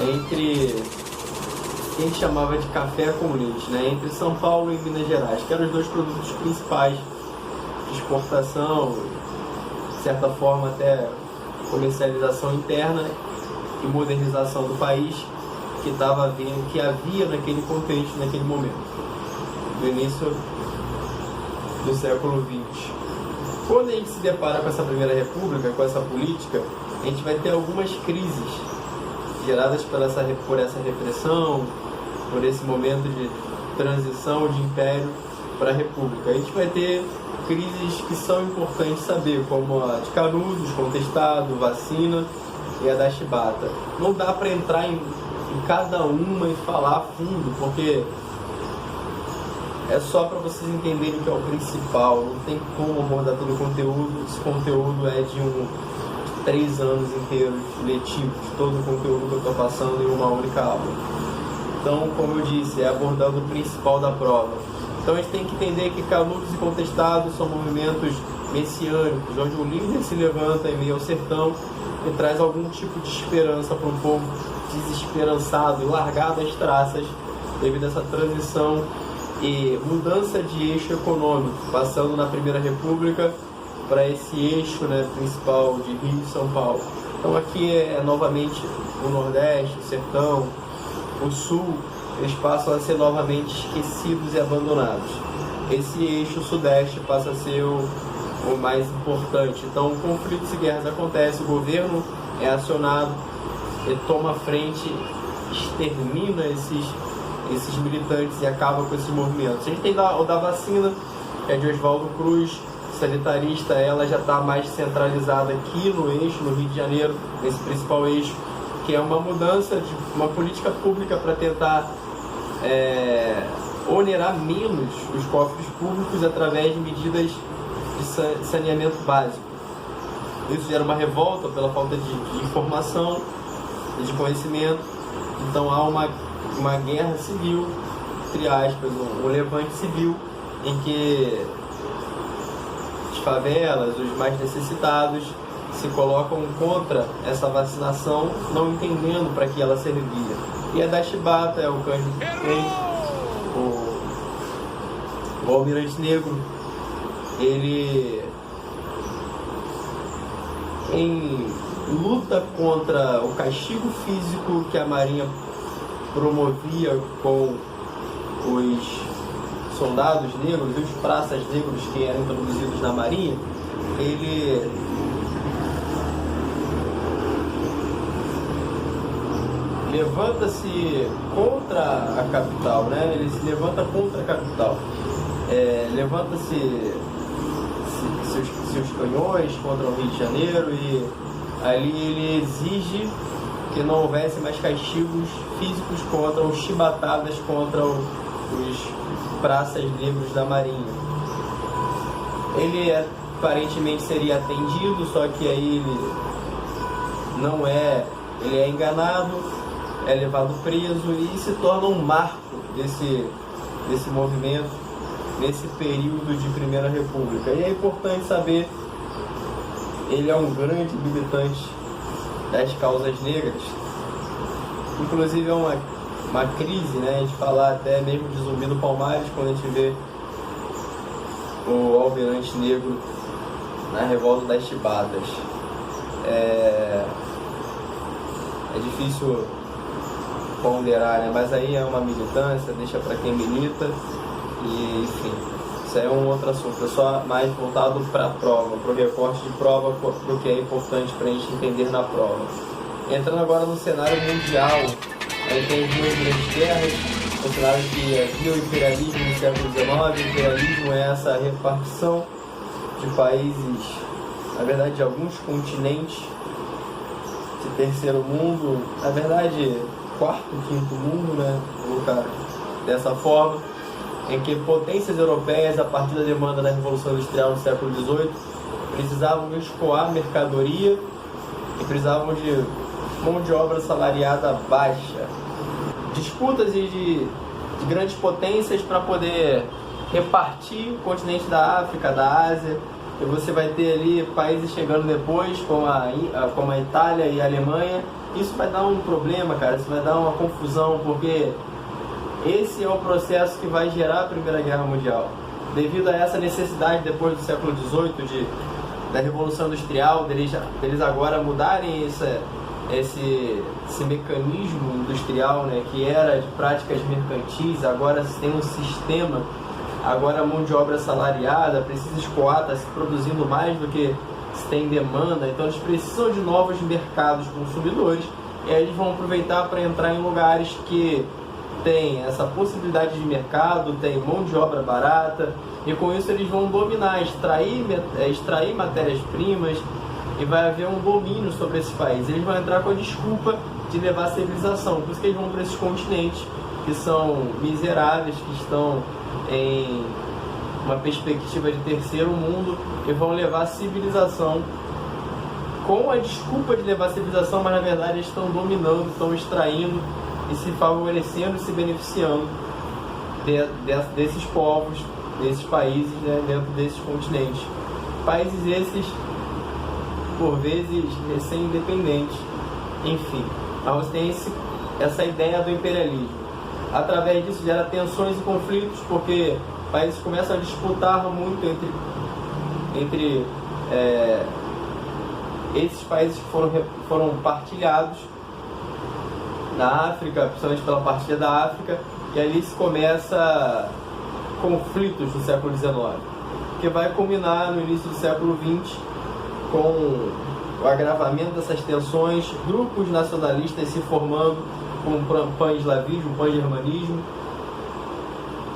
entre o que a gente chamava de café com leite, né? Entre São Paulo e Minas Gerais, que eram os dois produtos principais de exportação, de certa forma até comercialização interna e modernização do país, que estava vendo que havia naquele contexto, naquele momento, no início do século XX. Quando a gente se depara com essa Primeira República, com essa política, a gente vai ter algumas crises geradas por essa repressão, por esse momento de transição de império para a República. A gente vai ter crises que são importantes saber, como a de Canudos, Contestado, Vacina e a da Chibata. Não dá para entrar em cada uma e falar a fundo, porque é só para vocês entenderem o que é o principal. Não tem como abordar todo o conteúdo. Esse conteúdo é de 3 anos inteiros letivos, todo o conteúdo que eu estou passando em uma única aula. Então, como eu disse, é abordando o principal da prova. Então a gente tem que entender que Canudos e Contestados são movimentos messiânicos, onde o líder se levanta em meio ao sertão e traz algum tipo de esperança para um povo desesperançado e largado às traças devido a essa transição e mudança de eixo econômico, passando na Primeira República para esse eixo, né, principal de Rio e São Paulo. Então aqui é novamente o Nordeste, o Sertão, o Sul, eles passam a ser novamente esquecidos e abandonados. Esse eixo Sudeste passa a ser o mais importante. Então conflitos e guerras acontecem, o governo é acionado, ele toma a frente, extermina esses militantes e acaba com esses movimentos. A gente tem o da vacina, que é de Oswaldo Cruz, sanitarista ela já está mais centralizada aqui no eixo, no Rio de Janeiro, nesse principal eixo, que é uma mudança de uma política pública para tentar onerar menos os cofres públicos através de medidas de saneamento básico. Isso gera uma revolta pela falta de informação e de conhecimento. Então há uma guerra civil, entre aspas, um levante civil, em que as favelas, os mais necessitados, se colocam contra essa vacinação, não entendendo para que ela servia. E a da Chibata, é o Cândido o Almirante Negro, ele, em luta contra o castigo físico que a Marinha promovia com os soldados negros e os praças negros que eram introduzidos na Marinha, ele levanta-se contra a capital, né? Ele se levanta contra a capital, levanta-se seus canhões contra o Rio de Janeiro, e ali ele exige que não houvesse mais castigos físicos contra os chibatadas, contra os praças negros da Marinha. Ele aparentemente seria atendido, só que aí ele não é, ele é enganado, é levado preso e se torna um marco desse movimento, nesse período de Primeira República. E é importante saber, ele é um grande militante das causas negras. Inclusive é uma crise, né, de falar até mesmo de Zumbi do Palmares, quando a gente vê o Almirante Negro na revolta das Chibatas. É difícil ponderar, né? Mas aí é uma militância, deixa para quem milita, e enfim, isso é um outro assunto, é só mais voltado para a prova, para o recorte de prova, para o que é importante para a gente entender na prova. Entrando agora no cenário mundial, aí tem as duas grandes guerras, o cenário que havia o imperialismo no século XIX. O imperialismo é essa repartição de países, na verdade de alguns continentes de terceiro mundo, na verdade quarto, quinto mundo, né, colocar dessa forma, em que potências europeias, a partir da demanda da Revolução Industrial no século XVIII, precisavam escoar mercadoria e precisavam de mão de obra salariada baixa. Disputas de grandes potências para poder repartir o continente da África, da Ásia, e você vai ter ali países chegando depois, como a Itália e a Alemanha. Isso vai dar um problema, cara, isso vai dar uma confusão, porque esse é o processo que vai gerar a Primeira Guerra Mundial. Devido a essa necessidade, depois do século XVIII, da Revolução Industrial, deles agora mudarem esse mecanismo industrial, né, que era de práticas mercantis, agora se tem um sistema, agora a mão de obra salariada, precisa escoar, está se produzindo mais do que se tem demanda, então eles precisam de novos mercados consumidores, e aí eles vão aproveitar para entrar em lugares que tem essa possibilidade de mercado, tem mão de obra barata, e com isso eles vão dominar, extrair matérias-primas, e vai haver um domínio sobre esse país. Eles vão entrar com a desculpa de levar a civilização, por isso que eles vão para esses continentes que são miseráveis, que estão em uma perspectiva de terceiro mundo, e vão levar a civilização com a desculpa de levar a civilização, mas na verdade eles estão dominando, estão extraindo e se favorecendo e se beneficiando desses povos, desses países, né, dentro desses continentes. Países esses, por vezes, recém-independentes, enfim. Mas você tem essa ideia do imperialismo. Através disso gera tensões e conflitos, porque países começam a disputar muito entre esses países que foram partilhados na África, principalmente pela partilha da África, e ali se começa conflitos no século XIX, que vai culminar no início do século XX com o agravamento dessas tensões, grupos nacionalistas se formando, como o pan-eslavismo, o pan-germanismo.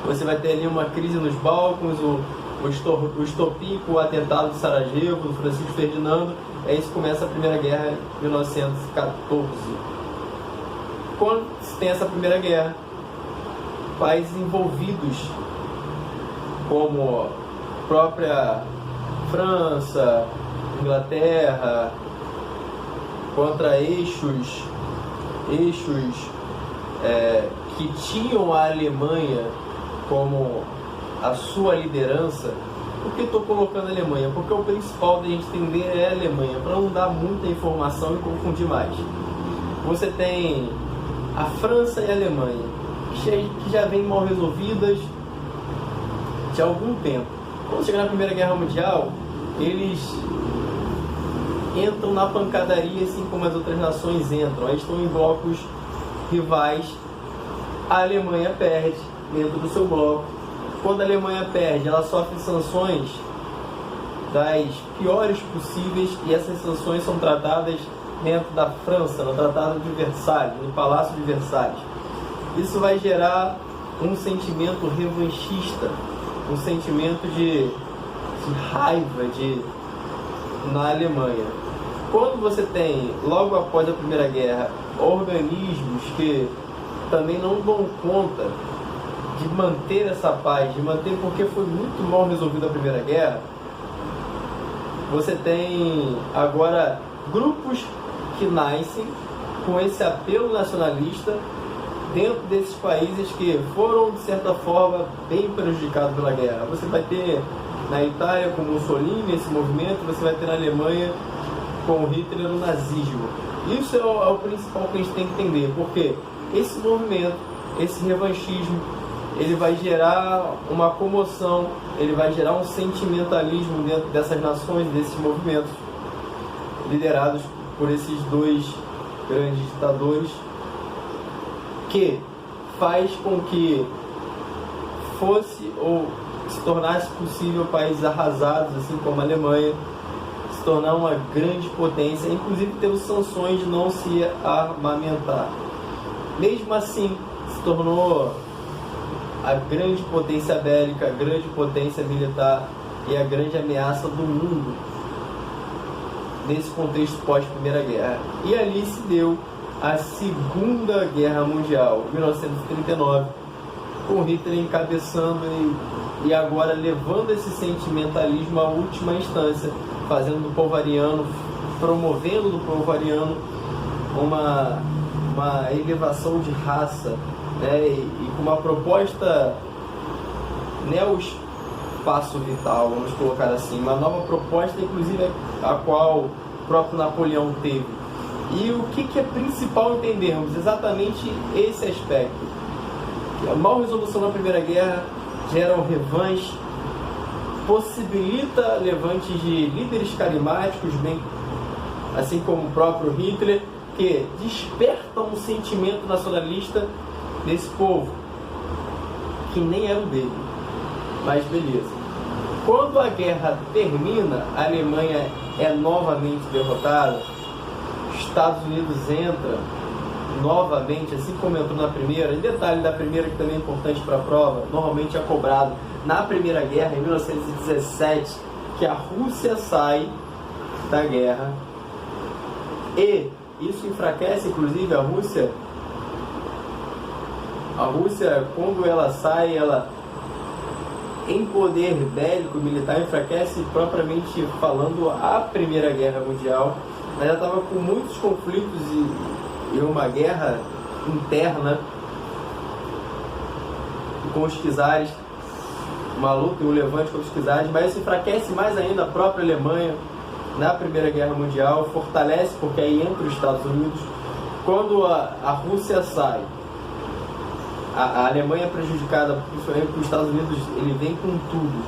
Você vai ter ali uma crise nos Balcãs, o estopim com o atentado de Sarajevo, do Francisco Ferdinando, é isso que começa a Primeira Guerra em 1914. Quando se tem essa Primeira Guerra, países envolvidos, como a própria França, Inglaterra, contra eixos que tinham a Alemanha como a sua liderança. Por que estou colocando a Alemanha? Porque o principal da gente entender é a Alemanha, para não dar muita informação e confundir mais. Você tem a França e a Alemanha, que já vêm mal resolvidas de algum tempo. Quando chegar na Primeira Guerra Mundial, eles entram na pancadaria, assim como as outras nações entram. Aí estão em blocos rivais. A Alemanha perde dentro do seu bloco. Quando a Alemanha perde, ela sofre sanções das piores possíveis, e essas sanções são tratadas dentro da França, no Tratado de Versalhes, no Palácio de Versalhes. Isso vai gerar um sentimento revanchista, um sentimento de raiva na Alemanha. Quando você tem, logo após a Primeira Guerra, organismos que também não dão conta de manter essa paz, de manter, porque foi muito mal resolvida a Primeira Guerra, você tem agora grupos que nascem com esse apelo nacionalista dentro desses países que foram, de certa forma, bem prejudicados pela guerra. Você vai ter na Itália com Mussolini esse movimento, você vai ter na Alemanha com Hitler o nazismo. Isso é o principal que a gente tem que entender, porque esse movimento, esse revanchismo, ele vai gerar uma comoção, ele vai gerar um sentimentalismo dentro dessas nações, desses movimentos, liderados por esses dois grandes ditadores, que faz com que fosse ou se tornasse possível países arrasados, assim como a Alemanha, se tornar uma grande potência, inclusive teve sanções de não se armamentar. Mesmo assim, se tornou a grande potência bélica, a grande potência militar e a grande ameaça do mundo nesse contexto pós-Primeira Guerra. E ali se deu a Segunda Guerra Mundial, 1939, com Hitler encabeçando e agora levando esse sentimentalismo à última instância, fazendo do povo ariano, promovendo do povo ariano uma elevação de raça, né, e com uma proposta neo-espaço vital, vamos colocar assim, uma nova proposta, inclusive a qual o próprio Napoleão teve. E o que é principal entendermos? Exatamente esse aspecto. A mal resolução da Primeira Guerra gera um revanche, possibilita levantes de líderes carismáticos, bem, assim como o próprio Hitler, que despertam um sentimento nacionalista desse povo, que nem era o dele. Mas beleza. Quando a guerra termina, a Alemanha é novamente derrotada, os Estados Unidos entra novamente, assim como entrou na primeira. E detalhe da primeira, que também é importante para a prova, normalmente é cobrado na Primeira Guerra, em 1917, que a Rússia sai da guerra, e isso enfraquece inclusive a Rússia. A Rússia, quando ela sai, ela em poder bélico militar enfraquece, propriamente falando, a Primeira Guerra Mundial. Ela já estava com muitos conflitos e uma guerra interna com os czares, uma luta e um levante contra os czares, mas isso enfraquece mais ainda a própria Alemanha na Primeira Guerra Mundial, fortalece, porque aí entra os Estados Unidos. Quando a Rússia sai, a Alemanha é prejudicada, principalmente porque os Estados Unidos ele vem com tudo,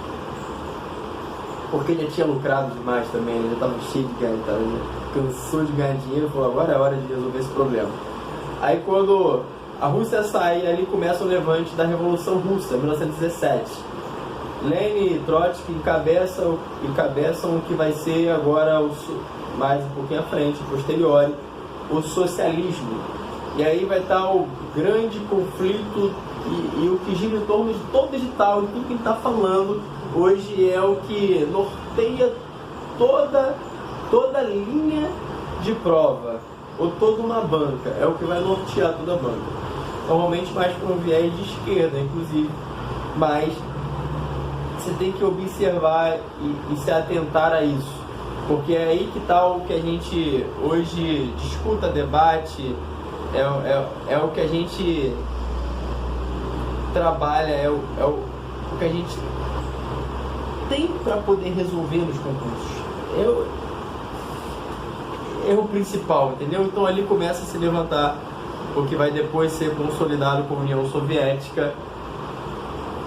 porque ele já tinha lucrado demais também, ele já estava cheio de ganho, cansou de ganhar dinheiro, falou, agora é hora de resolver esse problema. Aí quando a Rússia sai, ali começa o levante da Revolução Russa, 1917. Lenin e Trotsky encabeçam o que vai ser agora, mais um pouquinho à frente, posterior, o socialismo. E aí vai estar o grande conflito e o que gira em torno de todo digital, de tudo que ele está falando, hoje é o que norteia toda linha de prova, ou toda uma banca, é o que vai nortear toda a banca. Normalmente mais para um viés de esquerda, inclusive, mas você tem que observar e se atentar a isso, porque é aí que está o que a gente hoje discuta, debate, é o que a gente trabalha, é o que a gente tem para poder resolver nos concursos. É o principal, entendeu? Então ali começa a se levantar o que vai depois ser consolidado com a União Soviética,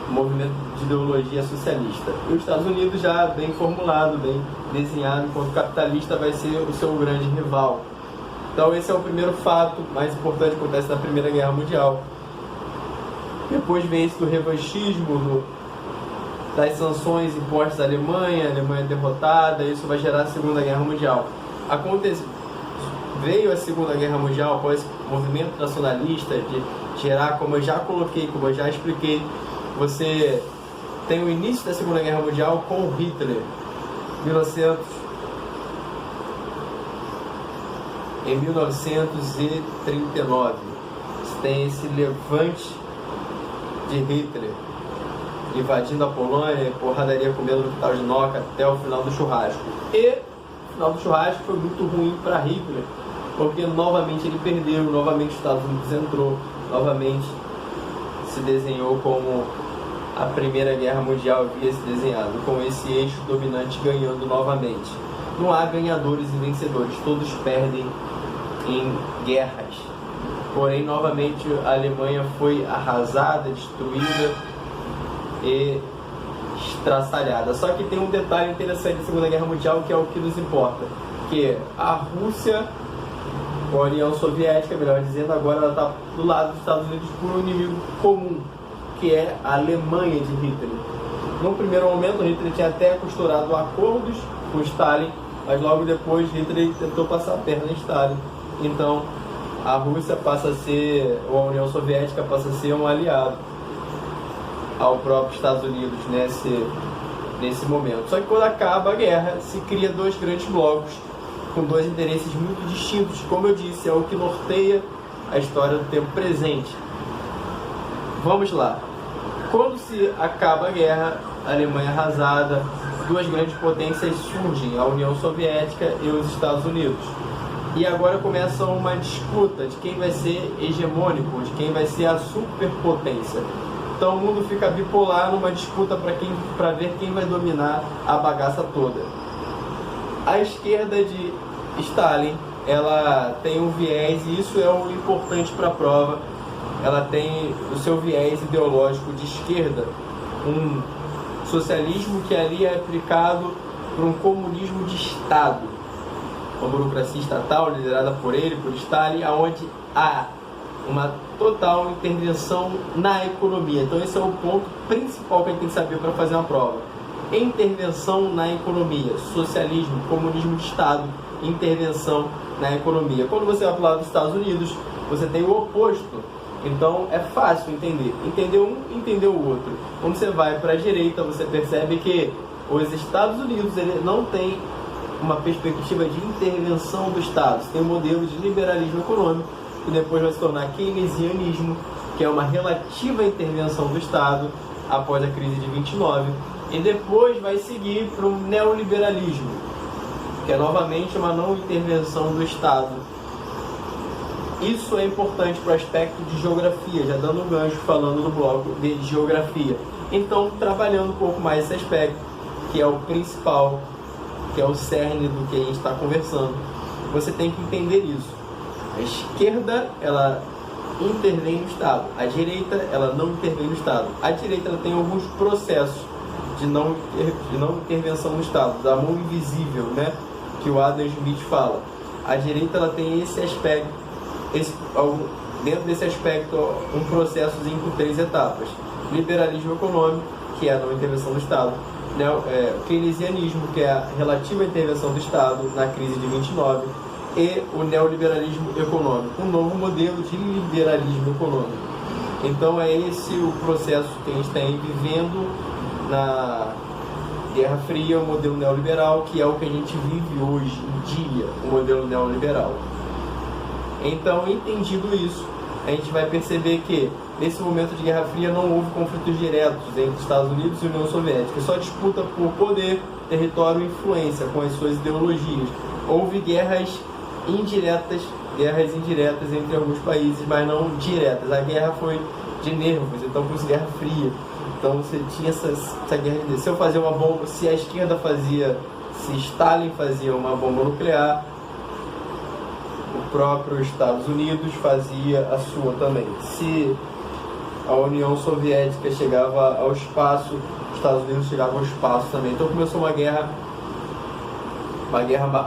o movimento de ideologia socialista. E os Estados Unidos já bem formulado, bem desenhado, enquanto capitalista vai ser o seu grande rival. Então esse é o primeiro fato mais importante que acontece na Primeira Guerra Mundial. Depois vem esse do revanchismo, das sanções impostas à Alemanha, a Alemanha derrotada, isso vai gerar a Segunda Guerra Mundial. Veio a Segunda Guerra Mundial após o movimento nacionalista de gerar, como eu já coloquei, como eu já expliquei, você tem o início da Segunda Guerra Mundial com Hitler, em 1939. Você tem esse levante de Hitler invadindo a Polônia, porradaria comendo no quintal de Noca até o final do churrasco. E o final do churrasco foi muito ruim para Hitler, porque novamente ele perdeu, novamente os Estados Unidos entrou, novamente se desenhou como a Primeira Guerra Mundial havia se desenhado, com esse eixo dominante ganhando novamente. Não há ganhadores e vencedores, todos perdem em guerras. Porém, novamente a Alemanha foi arrasada, destruída e estraçalhada. Só que tem um detalhe interessante da Segunda Guerra Mundial que é o que nos importa, que a Rússia, a União Soviética, melhor dizendo, agora ela está do lado dos Estados Unidos por um inimigo comum, que é a Alemanha de Hitler. No primeiro momento, Hitler tinha até costurado acordos com Stalin, mas logo depois Hitler tentou passar a perna em Stalin. Então a Rússia passa a ser, ou a União Soviética passa a ser um aliado ao próprio Estados Unidos nesse momento. Só que quando acaba a guerra, se cria dois grandes blocos com dois interesses muito distintos. Como eu disse, é o que norteia a história do tempo presente. Vamos lá. Quando se acaba a guerra, a Alemanha arrasada, duas grandes potências surgem, a União Soviética e os Estados Unidos. E agora começa uma disputa de quem vai ser hegemônico, de quem vai ser a superpotência. Então o mundo fica bipolar numa disputa para ver quem vai dominar a bagaça toda. A esquerda de Stalin, ela tem um viés, e isso é o importante para a prova, ela tem o seu viés ideológico de esquerda, um socialismo que ali é aplicado por um comunismo de Estado, uma burocracia estatal liderada por ele, por Stalin, onde há uma total intervenção na economia. Então esse é o ponto principal que a gente tem que saber para fazer uma prova. Intervenção na economia, socialismo, comunismo de Estado, intervenção na economia. Quando você vai para o lado dos Estados Unidos, você tem o oposto. Então é fácil entender um, entender o outro. Quando você vai para a direita, você percebe que os Estados Unidos ele não tem uma perspectiva de intervenção do Estado. Você tem um modelo de liberalismo econômico, que depois vai se tornar keynesianismo, que é uma relativa intervenção do Estado após a crise de 29, e depois vai seguir para o neoliberalismo, que é novamente uma não intervenção do Estado. Isso é importante para o aspecto de geografia, já dando um gancho falando no bloco de geografia. Então, trabalhando um pouco mais esse aspecto, que é o principal, que é o cerne do que a gente está conversando, você tem que entender isso. A esquerda, ela intervém no Estado. A direita, ela não intervém no Estado. A direita, ela tem alguns processos de não intervenção no Estado, da mão invisível, né? Que o Adam Smith fala. A direita, ela tem esse aspecto, dentro desse aspecto, um processozinho com 3 etapas. Liberalismo econômico, que é a não intervenção do Estado. O keynesianismo, que é a relativa intervenção do Estado na crise de 29, e o neoliberalismo econômico, um novo modelo de liberalismo econômico. Então é esse o processo que a gente está vivendo Guerra Fria, o modelo neoliberal, que é o que a gente vive hoje em dia, o modelo neoliberal. Então, entendido isso, a gente vai perceber que nesse momento de Guerra Fria não houve conflitos diretos entre Estados Unidos e União Soviética, só disputa por poder, território e influência com as suas ideologias. Houve guerras indiretas entre alguns países, mas não diretas. A guerra foi de nervos, então por isso Guerra Fria. Então você tinha essa guerra de... Se eu fazia uma bomba, se a esquerda fazia, se Stalin fazia uma bomba nuclear, o próprio Estados Unidos fazia a sua também. Se a União Soviética chegava ao espaço, os Estados Unidos chegavam ao espaço também. Então começou uma guerra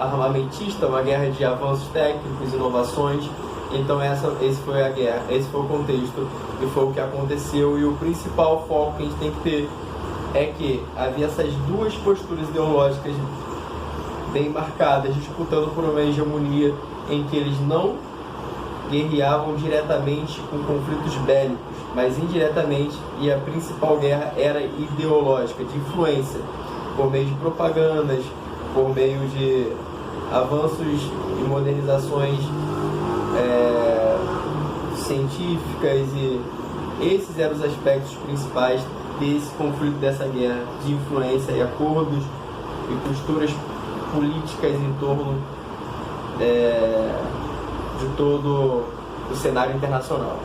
armamentista, uma guerra de avanços técnicos, inovações. Então esse foi a guerra, esse foi o contexto e foi o que aconteceu. E o principal foco que a gente tem que ter é que havia essas duas posturas ideológicas bem marcadas, disputando por uma hegemonia em que eles não guerreavam diretamente com conflitos bélicos, mas indiretamente, e a principal guerra era ideológica, de influência, por meio de propagandas, por meio de avanços e modernizações científicas, e esses eram os aspectos principais desse conflito, dessa guerra, de influência e acordos e posturas políticas em torno de todo o cenário internacional.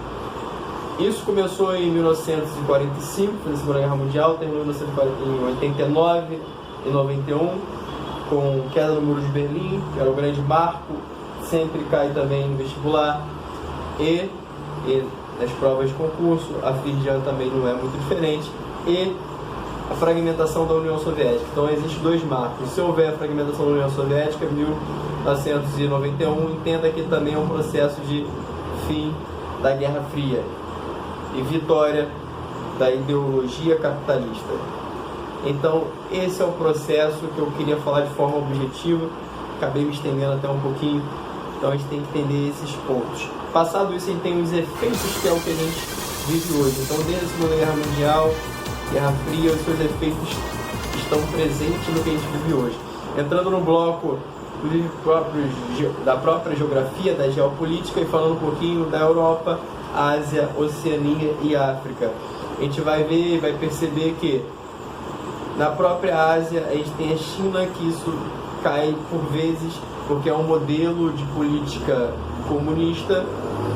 Isso começou em 1945, na Segunda Guerra Mundial, terminou em 89 e 91, com queda do Muro de Berlim, que era o grande marco, sempre cai também no vestibular, e nas provas de concurso, a Fijian também não é muito diferente, e a fragmentação da União Soviética. Então existem dois marcos. Se houver a fragmentação da União Soviética, 1991, entenda que também é um processo de fim da Guerra Fria e vitória da ideologia capitalista. Então esse é o processo que eu queria falar de forma objetiva, acabei me estendendo até um pouquinho, então a gente tem que entender esses pontos. Passado isso, a gente tem os efeitos, que é o que a gente vive hoje. Então desde a Segunda Guerra Mundial, Guerra Fria, os seus efeitos estão presentes no que a gente vive hoje. Entrando no bloco da própria geografia, da geopolítica, e falando um pouquinho da Europa, Ásia, Oceania e África. A gente vai ver, vai perceber que na própria Ásia a gente tem a China, que isso cai por vezes, porque é um modelo de política comunista,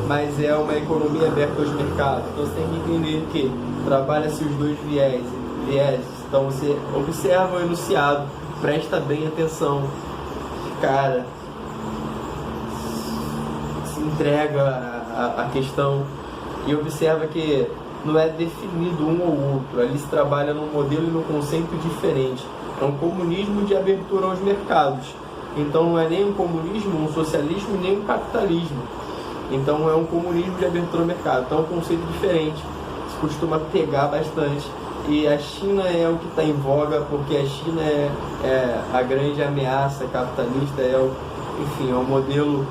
mas é uma economia aberta aos mercados. Então você tem que entender que trabalha-se os dois vieses. Então você observa o enunciado, presta bem atenção, cara, se entrega a questão e observa que não é definido um ou outro, ali se trabalha num modelo e num conceito diferente. É um comunismo de abertura aos mercados. Então não é nem um comunismo, um socialismo, nem um capitalismo. Então é um comunismo de abertura ao mercado. Então é um conceito diferente, se costuma pegar bastante. E a China é o que está em voga, porque a China é a grande ameaça capitalista, enfim, é o modelo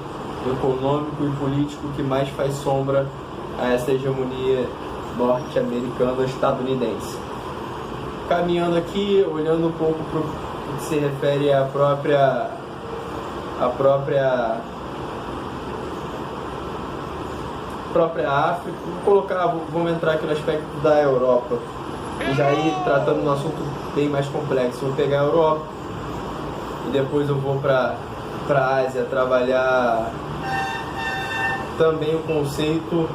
econômico e político que mais faz sombra a essa hegemonia norte-americana estadunidense. Caminhando aqui, olhando um pouco para o que se refere à própria África, vamos entrar aqui no aspecto da Europa, e já ir tratando de um assunto bem mais complexo. Vou pegar a Europa e depois eu vou para a Ásia trabalhar também o conceito.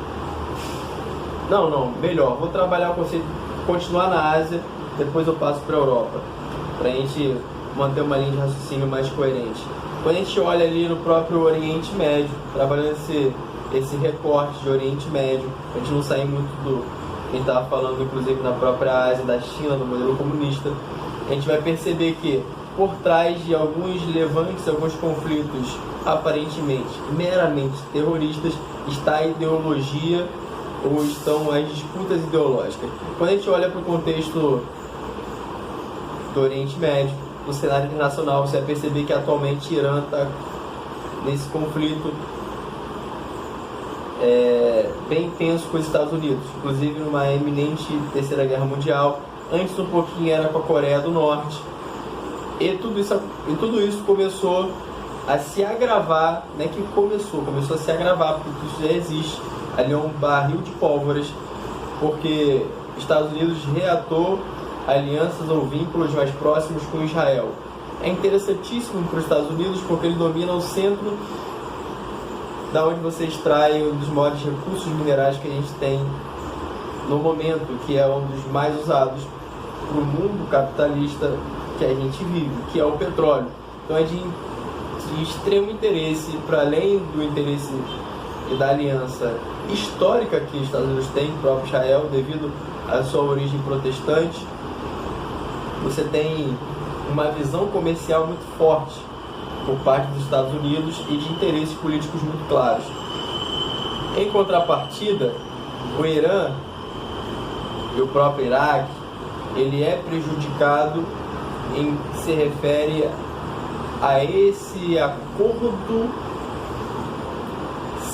Melhor, vou trabalhar o conceito, continuar na Ásia, depois eu passo para a Europa, para a gente manter uma linha de raciocínio mais coerente. Quando a gente olha ali no próprio Oriente Médio, trabalhando esse recorte de Oriente Médio, a gente não sair muito do que a gente estava falando, inclusive na própria Ásia, da China, do modelo comunista, a gente vai perceber que por trás de alguns levantes, alguns conflitos aparentemente, meramente terroristas, está a ideologia, ou estão as disputas ideológicas. Quando a gente olha para o contexto do Oriente Médio, no cenário internacional, você vai perceber que atualmente Irã está nesse conflito bem intenso com os Estados Unidos, inclusive numa eminente Terceira Guerra Mundial, antes um pouquinho era com a Coreia do Norte, e tudo isso começou a se agravar, né, que começou a se agravar, porque isso já existe, ali é um barril de pólvoras, porque Estados Unidos reatou alianças ou vínculos mais próximos com Israel. É interessantíssimo para os Estados Unidos, porque ele domina o centro da onde você extrai um dos maiores recursos minerais que a gente tem no momento, que é um dos mais usados para o mundo capitalista que a gente vive, que é o petróleo. Então é de extremo interesse, para além do interesse e da aliança histórica que os Estados Unidos têm com o próprio Israel, devido à sua origem protestante, você tem uma visão comercial muito forte por parte dos Estados Unidos e de interesses políticos muito claros. Em contrapartida, o Irã e o próprio Iraque, ele é prejudicado em que se refere a esse acordo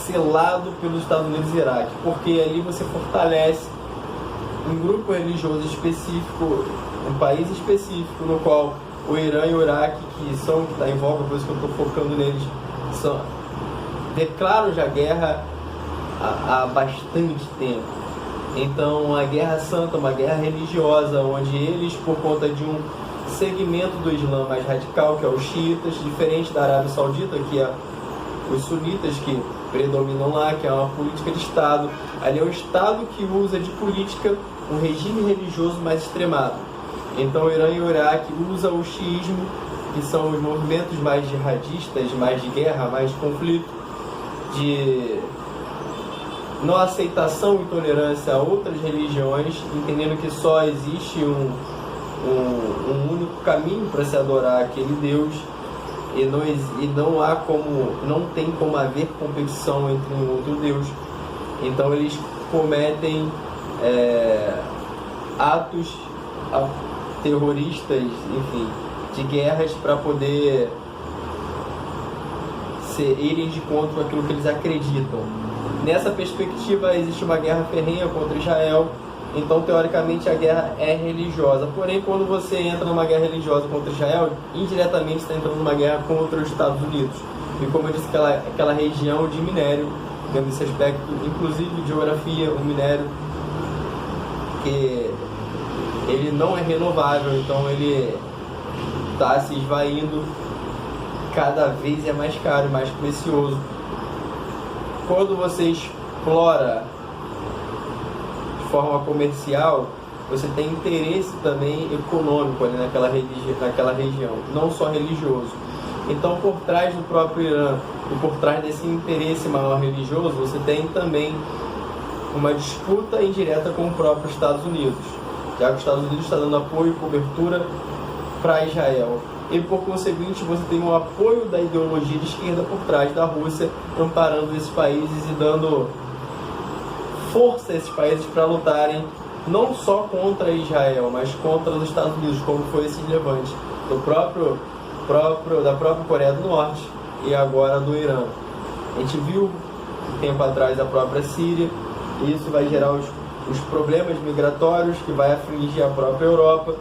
selado pelos Estados Unidos e Iraque, porque ali você fortalece um grupo religioso específico, um país específico, no qual o Irã e o Iraque, que está em voga, por isso que eu estou focando neles, declaram já guerra há bastante tempo. Então, a Guerra Santa, uma guerra religiosa, onde eles, por conta de um segmento do Islã mais radical, que é os xiitas, diferente da Arábia Saudita, que é os sunitas que predominam lá, que é uma política de Estado. Ali é um Estado que usa de política um regime religioso mais extremado. Então o Irã e o Iraque usam o xiismo, que são os movimentos mais jihadistas, mais de guerra, mais de conflito, de não aceitação e tolerância a outras religiões, entendendo que só existe um único caminho para se adorar aquele Deus, e não tem como haver competição entre um outro Deus. Então eles cometem atos terroristas, enfim, de guerras para poder irem de contra com aquilo que eles acreditam. Nessa perspectiva existe uma guerra ferrenha contra Israel. Então, teoricamente, a guerra é religiosa. Porém, quando você entra numa guerra religiosa contra Israel, indiretamente está entrando numa guerra contra os Estados Unidos. E como eu disse, aquela região de minério, tendo esse aspecto, inclusive de geografia, o minério, que ele não é renovável, então ele está se esvaindo, cada vez é mais caro e mais precioso. Quando você explora de forma comercial, você tem interesse também econômico ali naquela região, não só religioso. Então, por trás do próprio Irã e por trás desse interesse maior religioso, você tem também uma disputa indireta com o próprio Estados Unidos, já que os Estados Unidos está dando apoio e cobertura para Israel. E, por conseguinte, você tem um apoio da ideologia de esquerda por trás da Rússia, amparando esses países e dando força a esses países para lutarem não só contra Israel, mas contra os Estados Unidos, como foi esse levante da própria Coreia do Norte e agora do Irã. A gente viu um tempo atrás a própria Síria, e isso vai gerar os problemas migratórios que vai afligir a própria Europa,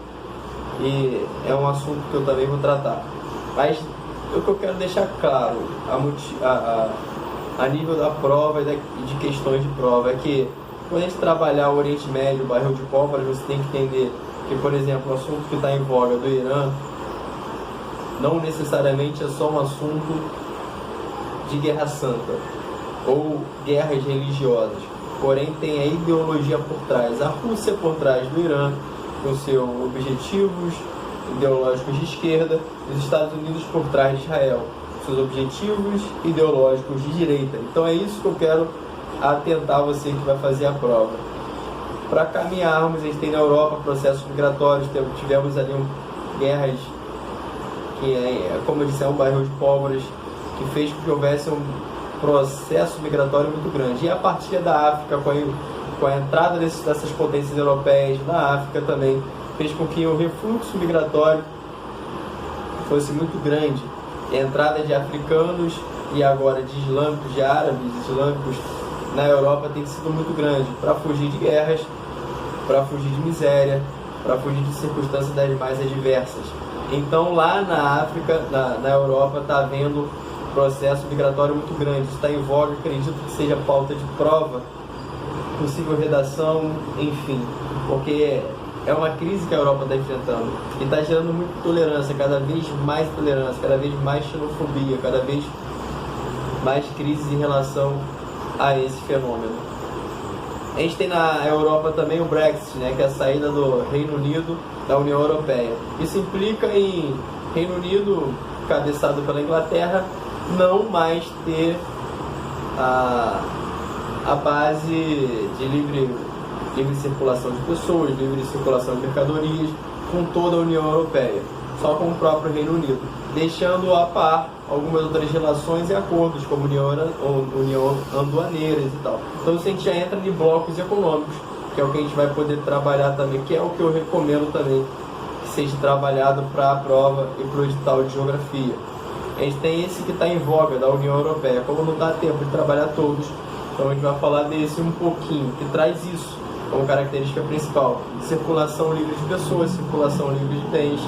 e é um assunto que eu também vou tratar. Mas o que eu quero deixar claro a nível da prova e de questões de prova é que quando a gente trabalhar o Oriente Médio, o barril de pólvora, você tem que entender que, por exemplo, o assunto que está em voga do Irã não necessariamente é só um assunto de guerra santa ou guerras religiosas, porém tem a ideologia por trás, a Rússia por trás do Irã, com seus objetivos ideológicos de esquerda, e os Estados Unidos por trás de Israel, seus objetivos ideológicos de direita. Então é isso que eu quero atentar você que vai fazer a prova. Para caminharmos, a gente tem na Europa processos migratórios, tivemos ali guerras que, como eu disse, é um barril de pólvoras que fez com que houvesse um processo migratório muito grande. E a partir da África, com a entrada dessas potências europeias na África também, fez com que o refluxo migratório fosse muito grande. E a entrada de africanos e agora de islâmicos, de árabes islâmicos na Europa tem sido muito grande, para fugir de guerras, para fugir de miséria, para fugir de circunstâncias das mais adversas. Então lá na África, na Europa, está havendo processo migratório muito grande. Isso está em voga, acredito que seja pauta de prova, possível redação, enfim, porque é uma crise que a Europa está enfrentando e está gerando muita intolerância, cada vez mais intolerância, cada vez mais xenofobia, cada vez mais crises em relação a esse fenômeno. A gente tem na Europa também o Brexit, né, que é a saída do Reino Unido da União Europeia. Isso implica em Reino Unido, cabeçado pela Inglaterra, não mais ter a base de livre circulação de pessoas, livre circulação de mercadorias com toda a União Europeia, só com o próprio Reino Unido, deixando a par algumas outras relações e acordos, como união aduaneiras e tal. Então a gente já entra em blocos econômicos, que é o que a gente vai poder trabalhar também, que é o que eu recomendo também que seja trabalhado para a prova e para o edital de geografia. A gente tem esse que está em voga, da União Europeia. Como não dá tempo de trabalhar todos, então a gente vai falar desse um pouquinho, que traz isso como característica principal: circulação livre de pessoas, circulação livre de bens,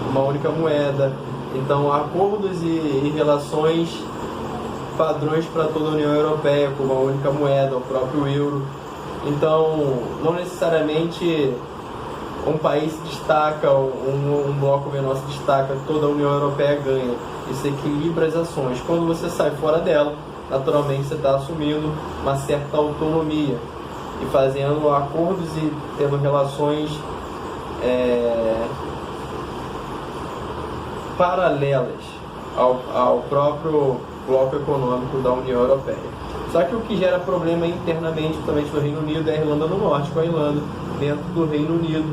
uma única moeda. Então, acordos e relações padrões para toda a União Europeia, com uma única moeda, o próprio euro. Então, não necessariamente um país se destaca, um bloco menor se destaca, toda a União Europeia ganha. Isso equilibra as ações. Quando você sai fora dela, naturalmente você está assumindo uma certa autonomia e fazendo acordos e tendo relações paralelas ao próprio bloco econômico da União Europeia. Só que o que gera problema internamente, principalmente no Reino Unido, é a Irlanda do Norte, com a Irlanda dentro do Reino Unido,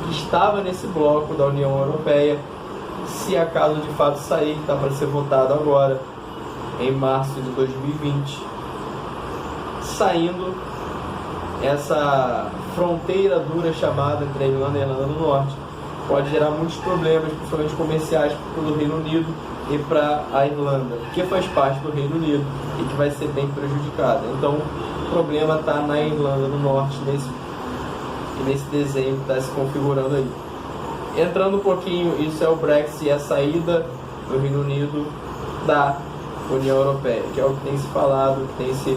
que estava nesse bloco da União Europeia. Se acaso de fato sair, que está para ser votado agora, em março de 2020, saindo, essa fronteira dura chamada entre a Irlanda e a Irlanda do Norte pode gerar muitos problemas, principalmente comerciais, para o Reino Unido e para a Irlanda, que faz parte do Reino Unido e que vai ser bem prejudicada. Então, o problema está na Irlanda do Norte, nesse desenho que está se configurando aí. Entrando um pouquinho, isso é o Brexit, a saída do Reino Unido da União Europeia, que é o que tem se falado, que tem se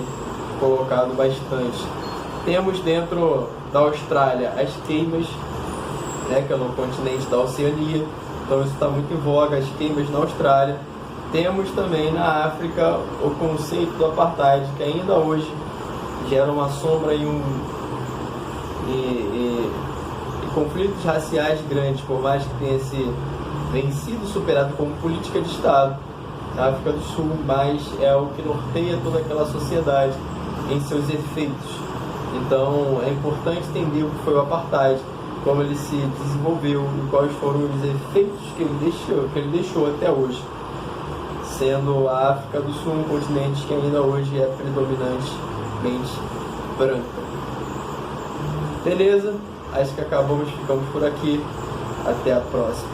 colocado bastante. Temos dentro da Austrália as queimas, né, que é no continente da Oceania, então isso está muito em voga, as queimas na Austrália. Temos também na África o conceito do apartheid, que ainda hoje gera uma sombra e conflitos raciais grandes, por mais que tenha se vencido e superado como política de Estado na África do Sul, mas é o que norteia toda aquela sociedade em seus efeitos. Então é importante entender o que foi o apartheid, como ele se desenvolveu e quais foram os efeitos que ele deixou até hoje, sendo a África do Sul um continente que ainda hoje é predominantemente branca. Beleza? Acho que ficamos por aqui. Até a próxima.